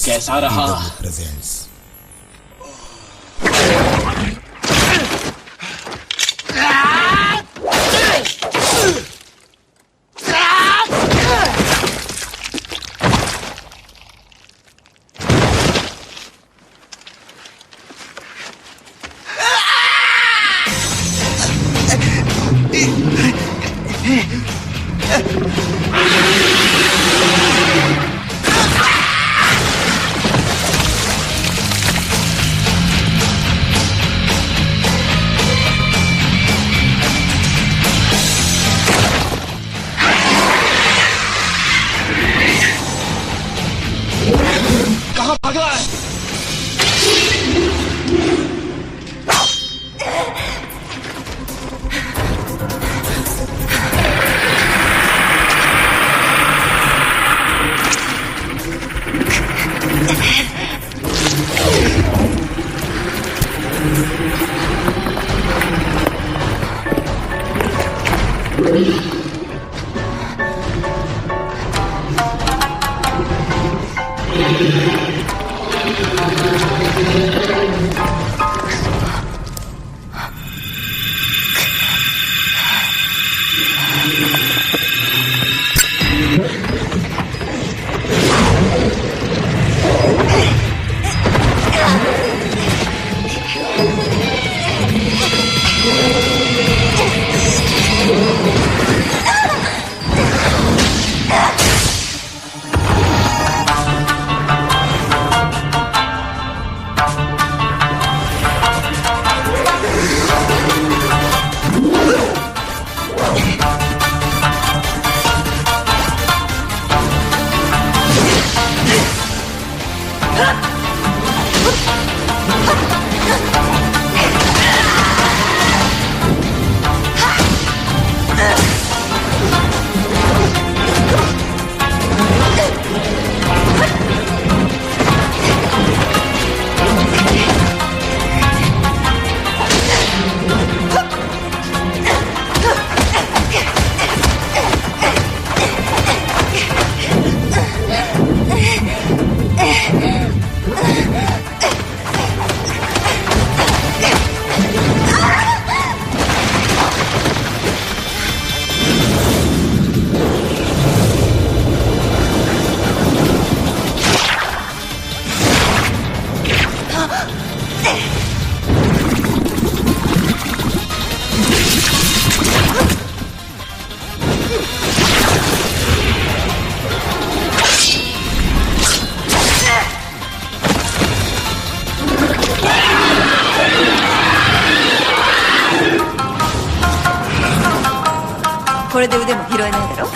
कैसा रहा? प्रेजेंट्स これで腕も拾えないだろ。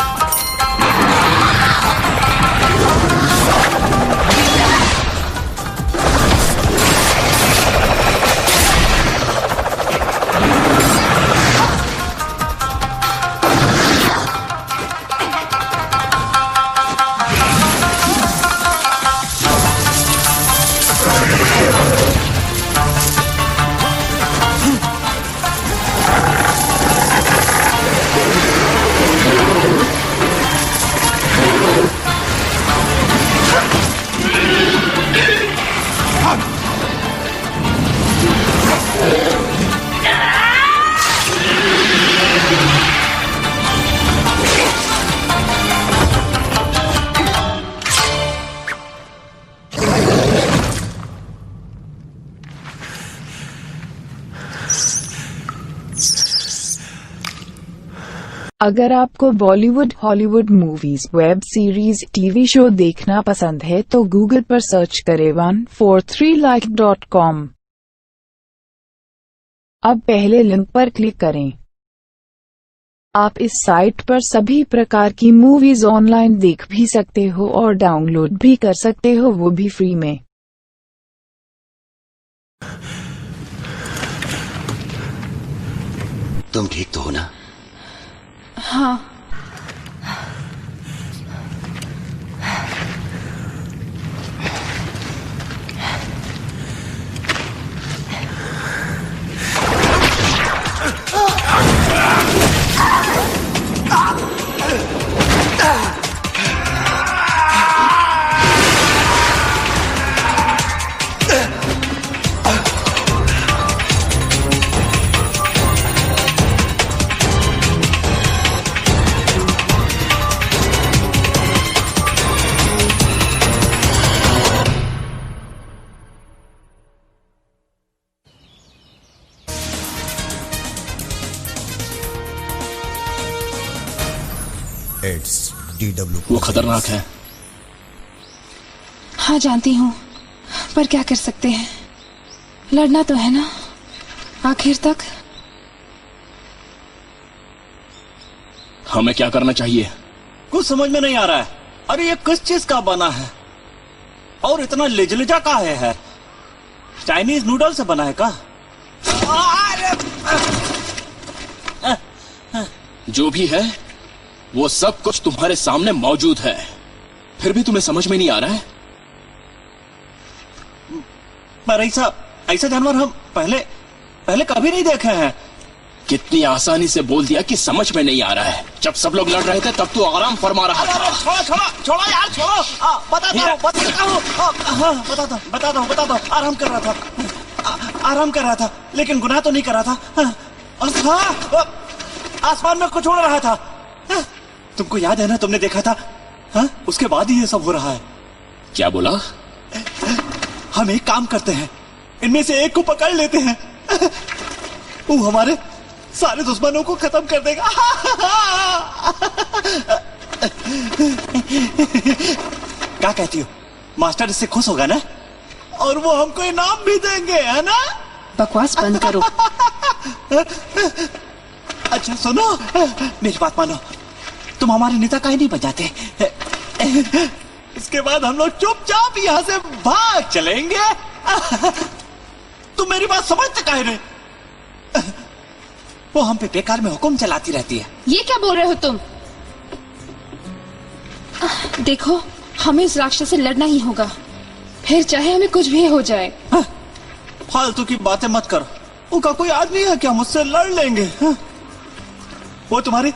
अगर आपको Bollywood, Hollywood movies, web series, TV show देखना पसंद है तो गूगल पर सर्च करें 143like.com। अब पहले लिंक पर क्लिक करें। आप इस साइट पर सभी प्रकार की मूवीज ऑनलाइन देख भी सकते हो और डाउनलोड भी कर सकते हो, वो भी फ्री में। तुम ठीक तो हो ना? हाँ। वो खतरनाक है। हाँ जानती हूँ, पर क्या कर सकते हैं, लड़ना तो है ना आखिर तक। हमें क्या करना चाहिए? कुछ समझ में नहीं आ रहा है। अरे ये किस चीज का बना है और इतना लिजलिजा का है? चाइनीज नूडल से बना है का? जो भी है वो सब कुछ तुम्हारे सामने मौजूद है, फिर भी तुम्हें समझ में नहीं आ रहा है? पर ऐसा जानवर हम पहले कभी नहीं देखे हैं। कितनी आसानी से बोल दिया कि समझ में नहीं आ रहा है। जब सब लोग लड़ रहे थे तब तू आराम फरमा रहा था। छोड़ो यार, छोड़ो। बता दो। आराम कर रहा था, लेकिन गुनाह तो नहीं कर रहा था। आसमान में कुछ उड़ रहा था। तुमको याद है ना, तुमने देखा था? उसके बाद ही ये सब हो रहा है। क्या बोला? हम एक काम करते हैं, इनमें से एक को पकड़ लेते हैं। वो हमारे सारे दुश्मनों को खत्म कर देगा। क्या कहती हो? मास्टर इससे खुश होगा ना? और वो हमको इनाम भी देंगे, है ना? बकवास बंद करो। अच्छा सुनो, मेरी बात मानो। तुम हमारे नेता काहे नहीं बन जाते? इसके बाद हम लोग चुपचाप यहाँ से भाग चलेंगे। तुम मेरी बात समझते काहे नहीं? वो हम पे बेकार में हुक्म चलाती रहती है। ये क्या बोल रहे हो तुम? देखो, हमें इस राक्षस से लड़ना ही होगा, फिर चाहे हमें कुछ भी हो जाए। फालतू की बातें मत करो। उनका कोई आदमी है क्या मुझसे लड़ लेंगे? वो तुम्हारी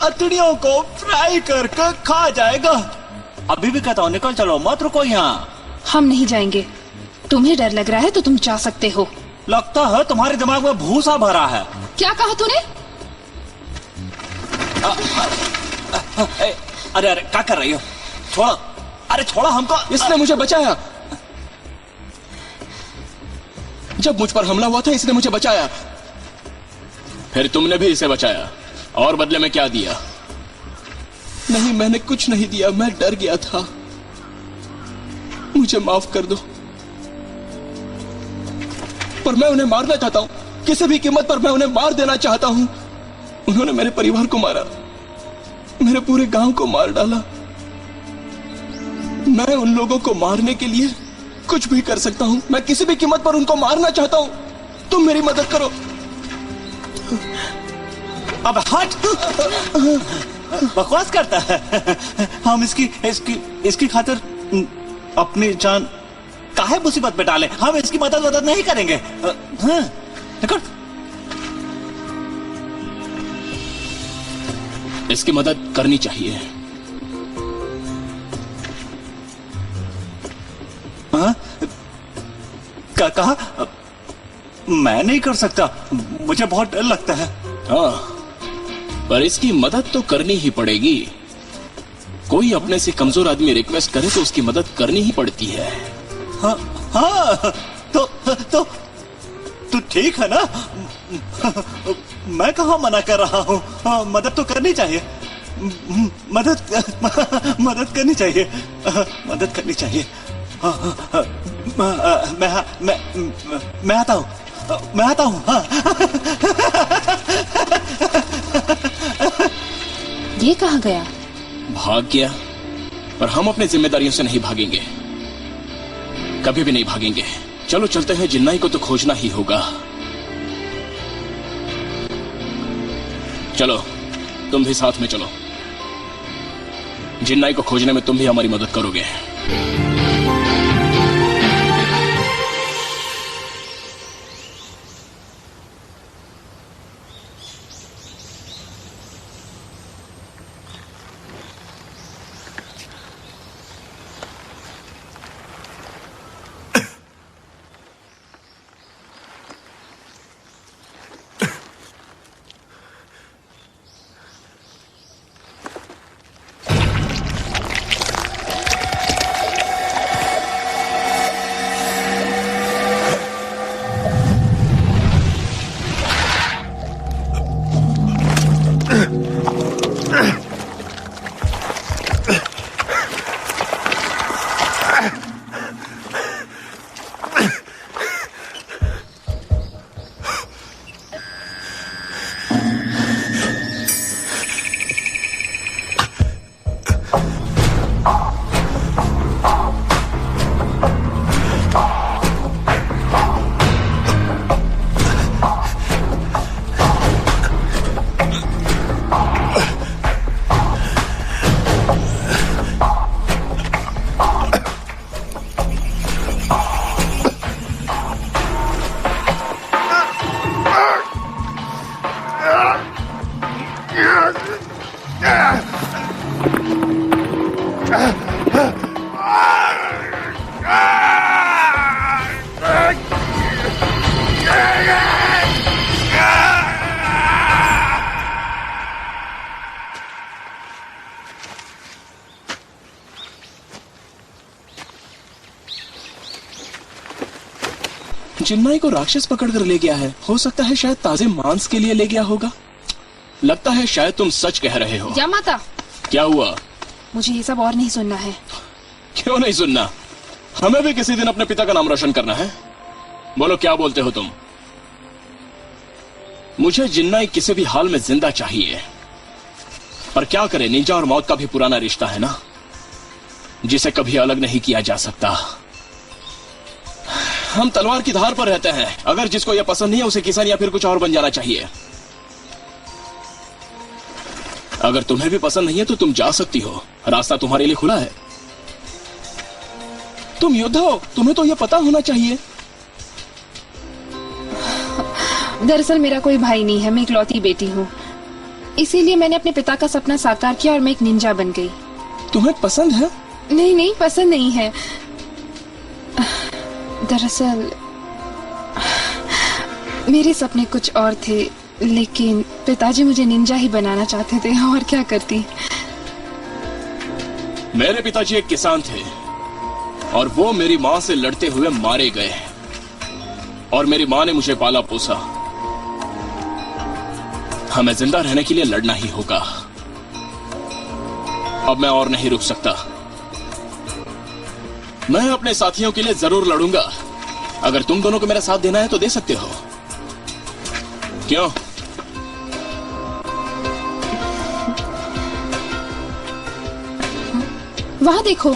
अतड़ियों को फ्राई करके खा जाएगा। अभी भी कहता हूँ निकल चलो, मत रुको यहाँ। हम नहीं जाएंगे। तुम्हें डर लग रहा है तो तुम जा सकते हो। लगता है तुम्हारे दिमाग में भूसा भरा है। क्या कहा तूने? अरे अरे क्या कर रही हो? छोड़ो, अरे छोड़ो हमको। इसने मुझे बचाया। जब मुझ पर हमला हुआ था इसने मुझे बचाया। फिर तुमने भी इसे बचाया और बदले में क्या दिया? नहीं, मैंने कुछ नहीं दिया, मैं डर गया था। मुझे माफ कर दो, पर मैं उन्हें मारना चाहता हूं। किसी भी कीमत पर मैं उन्हें मार देना चाहता हूं। उन्होंने मेरे परिवार को मारा, मेरे पूरे गांव को मार डाला। मैं उन लोगों को मारने के लिए कुछ भी कर सकता हूं। मैं किसी भी कीमत पर उनको मारना चाहता हूं। तुम मेरी मदद करो। अब हट। बकवास करता है। हम इसकी खातिर अपनी जान काहे मुसीबत में डाले? हम इसकी मदद नहीं करेंगे। इसकी मदद करनी चाहिए। कहा? मैं नहीं कर सकता, मुझे बहुत डर लगता है। हाँ, पर इसकी मदद तो करनी ही पड़ेगी। कोई अपने से कमजोर आदमी रिक्वेस्ट करे तो उसकी मदद करनी ही पड़ती है। हाँ, हाँ, तो ठीक है ना? मैं कहाँ मना कर रहा हूँ। मदद तो करनी चाहिए। मदद करनी चाहिए। मदद करनी चाहिए। मैं आता हूँ। मैं आता हूँ। ये कहाँ गया? भाग गया। पर हम अपनी जिम्मेदारियों से नहीं भागेंगे, कभी भी नहीं भागेंगे। चलो चलते हैं, जिन्नाई को तो खोजना ही होगा। चलो, तुम भी साथ में चलो। जिन्नाई को खोजने में तुम भी हमारी मदद करोगे। जिन्नाई को राक्षस पकड़कर ले गया है। हो सकता है शायद ताजे मांस के लिए ले गया होगा। लगता है शायद तुम सच कह रहे हो। यामाता, क्या हुआ? मुझे ये सब और नहीं सुनना है। क्यों नहीं सुनना? हमें भी किसी दिन अपने पिता का नाम रोशन करना है। बोलो, क्या बोलते हो तुम? मुझे जिन्नाई किसी भी हाल में जिंदा चाहिए। पर क्या करें, निंजा और मौत का भी पुराना रिश्ता है ना। जिसे कभी अलग नहीं किया जा सकता। हम तलवार की धार पर रहते हैं। अगर जिसको यह पसंद नहीं है उसे किसान या फिर कुछ और बन जाना चाहिए। अगर तुम्हें भी पसंद नहीं है तो तुम जा सकती हो, रास्ता तुम्हारे लिए खुला है। तुम योद्धा हो, तुम्हें तो यह पता होना चाहिए। दरअसल मेरा कोई भाई नहीं है, मैं इकलौती बेटी हूँ, इसीलिए मैंने अपने पिता का सपना साकार किया और मैं एक निंजा बन गई। तुम्हें पसंद है? नहीं नहीं, पसंद नहीं है। दरअसल मेरे सपने कुछ और थे, लेकिन पिताजी मुझे निंजा ही बनाना चाहते थे, और क्या करती। मेरे पिताजी एक किसान थे और वो मेरी माँ से लड़ते हुए मारे गए, और मेरी माँ ने मुझे पाला पोसा। हमें जिंदा रहने के लिए लड़ना ही होगा। अब मैं और नहीं रुक सकता। मैं अपने साथियों के लिए जरूर लड़ूंगा। अगर तुम दोनों को मेरा साथ देना है तो दे सकते हो। क्यों? वहां देखो।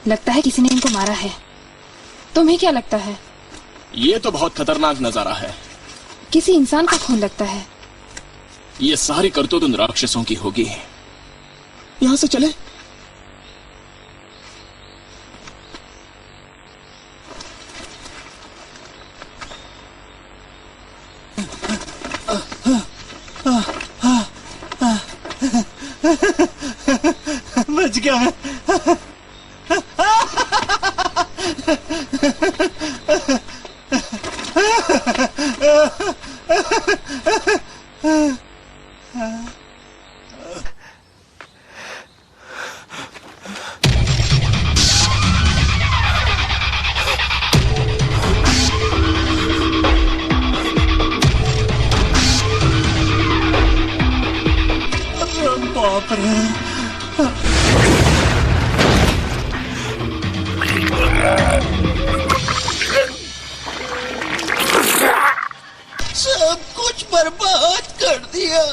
लगता है किसी ने इनको मारा है। तुम्हें क्या लगता है? ये तो बहुत खतरनाक नजारा है। किसी इंसान का खून लगता है। ये सारी करतूत उन राक्षसों की होगी। यहां से चले। बच गया मैं। बाप रे। सब कुछ बर्बाद कर दिया।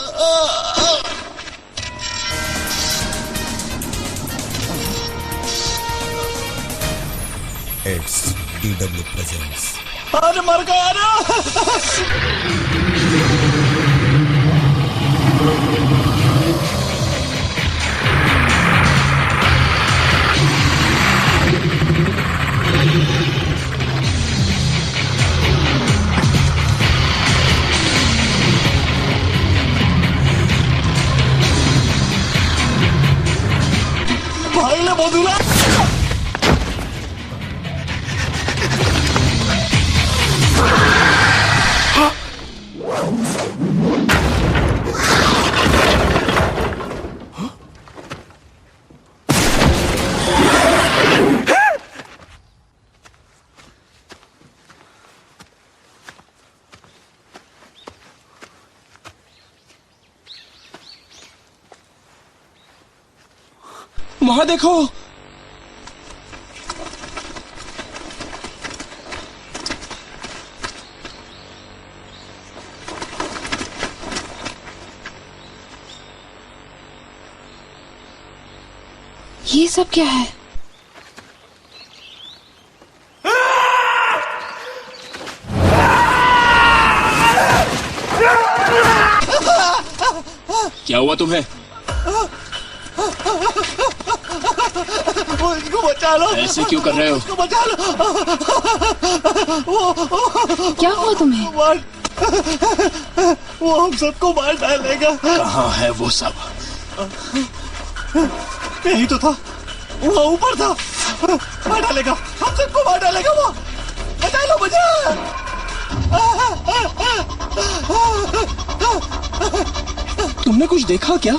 It's DW presents. अरे मर गया ना। भाई ने बोला वहां देखो। ये सब क्या है? क्या हुआ तुम्हें? इसको बचा लो। ऐसे क्यों कर रहे हो? इसको बचा लो। क्या हुआ तुम्हें? वो हम सबको मार डालेगा। कहाँ है वो सब? यही तो था, वो ऊपर था। मार डालेगा, हम सबको मार डालेगा वो। बचा लो मुझे। तुमने कुछ देखा क्या?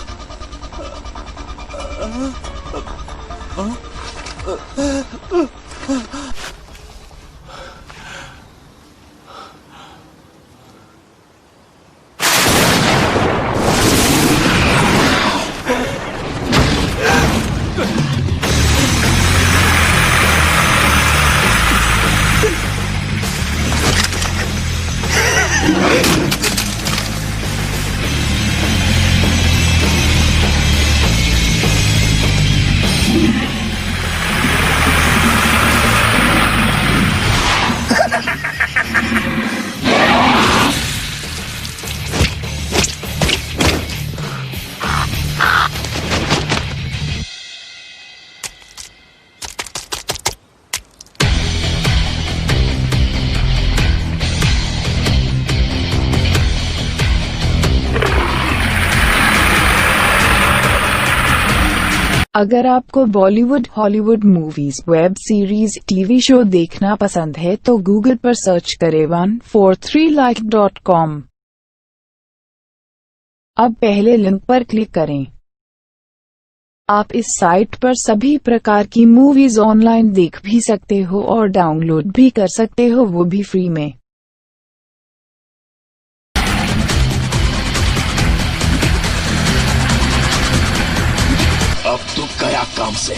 अगर आपको Bollywood, Hollywood movies, web series, TV show देखना पसंद है तो गूगल पर सर्च करें 143like.com। अब पहले लिंक पर क्लिक करें। आप इस साइट पर सभी प्रकार की मूवीज ऑनलाइन देख भी सकते हो और डाउनलोड भी कर सकते हो, वो भी फ्री में। अब तो गया काम से।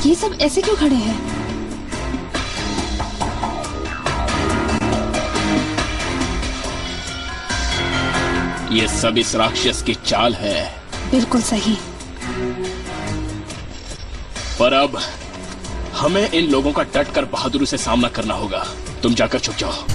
ये सब ऐसे क्यों खड़े हैं? ये सब इस राक्षस की चाल है। बिल्कुल सही। पर अब हमें इन लोगों का डट कर बहादुरी से सामना करना होगा। तुम जाकर छुप जाओ।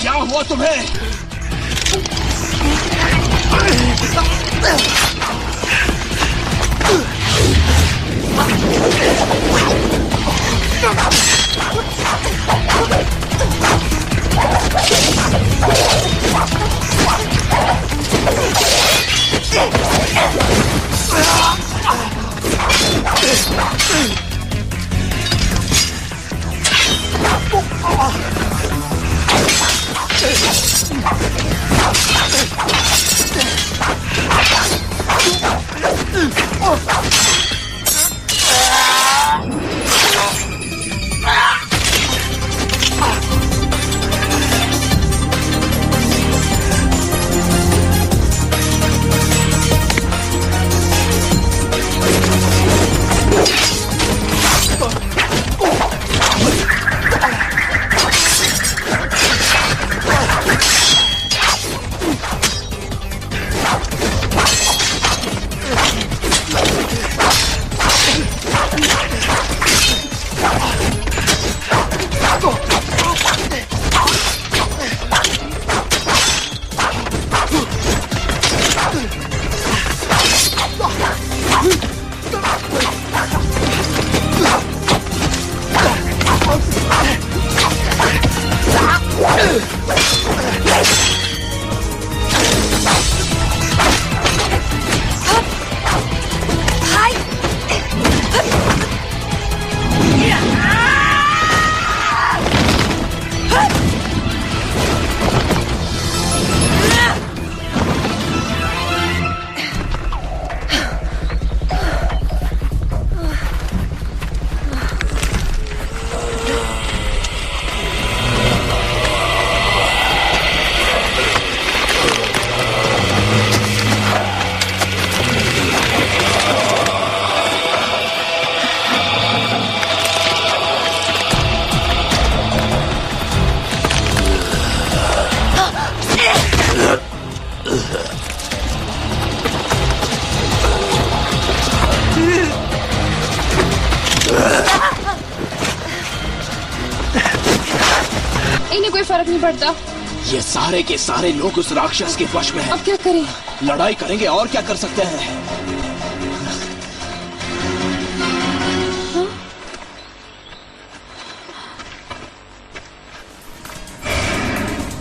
क्या हुआ तुम्हें? इन्हें कोई फर्क नहीं पड़ता। ये सारे के सारे लोग उस राक्षस के वश में हैं। अब क्या करें? लड़ाई करेंगे और क्या कर सकते हैं।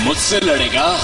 मुझसे लड़ेगा?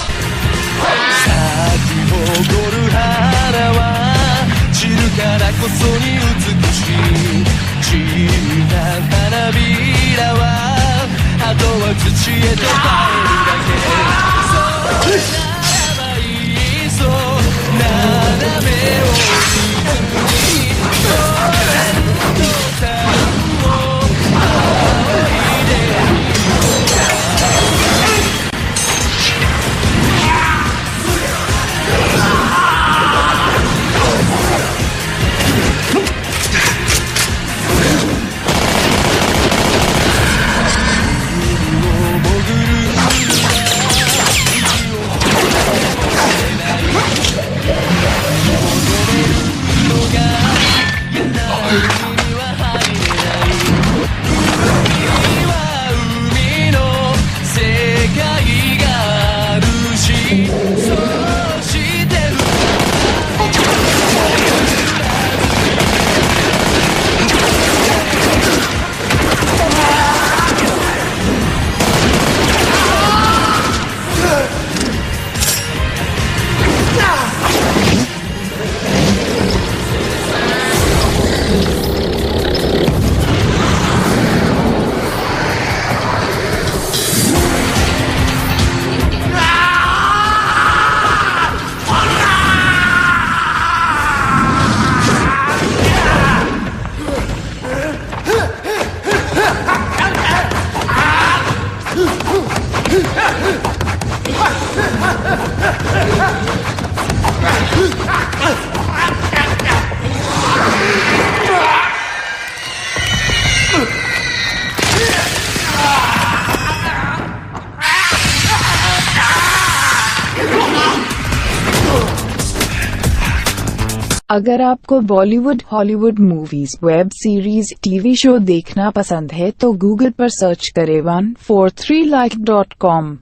अगर आपको Bollywood, Hollywood movies, web series, TV show देखना पसंद है तो गूगल पर सर्च करें 143like.com।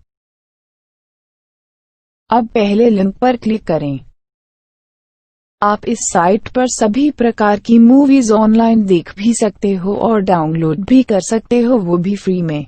अब पहले लिंक पर क्लिक करें। आप इस साइट पर सभी प्रकार की मूवीज ऑनलाइन देख भी सकते हो और डाउनलोड भी कर सकते हो, वो भी फ्री में।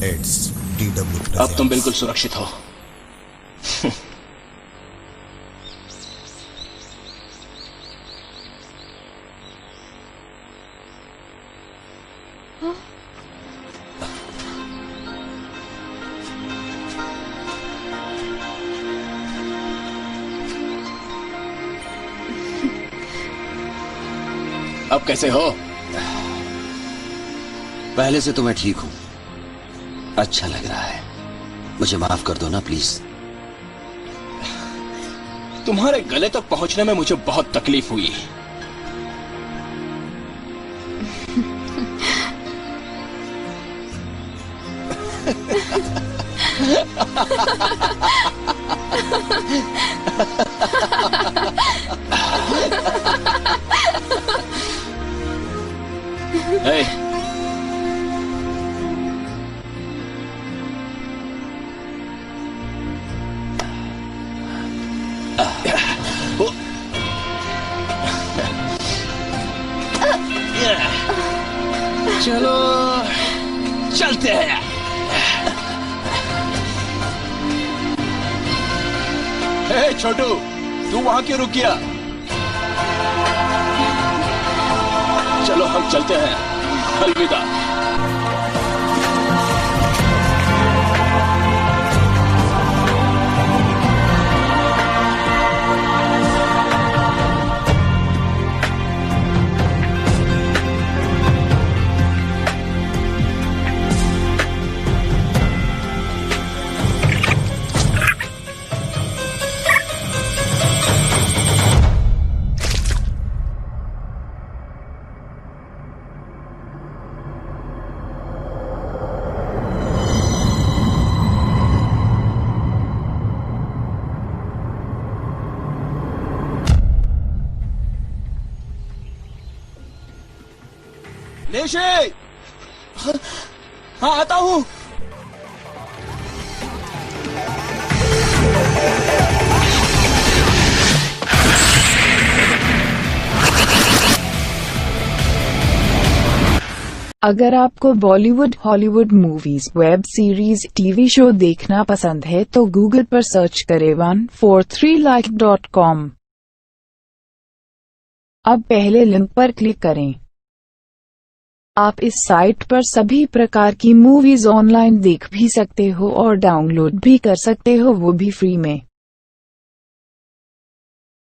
It's DW presents. अब तुम बिल्कुल सुरक्षित हो। अब कैसे हो? पहले से तो मैं ठीक हूं। अच्छा लग रहा है। मुझे माफ कर दो ना प्लीज। तुम्हारे गले तक पहुंचने में मुझे बहुत तकलीफ हुई। Hey. चलो चलते हैं। हे छोटू, तू वहां क्यों रुक गया? चलो हम चलते हैं। अलविदा। निशे, हाँ आता हूं। अगर आपको Bollywood, Hollywood movies, web series, TV show देखना पसंद है तो गूगल पर सर्च करें 143like.com। अब पहले लिंक पर क्लिक करें। आप इस साइट पर सभी प्रकार की मूवीज ऑनलाइन देख भी सकते हो और डाउनलोड भी कर सकते हो, वो भी फ्री में।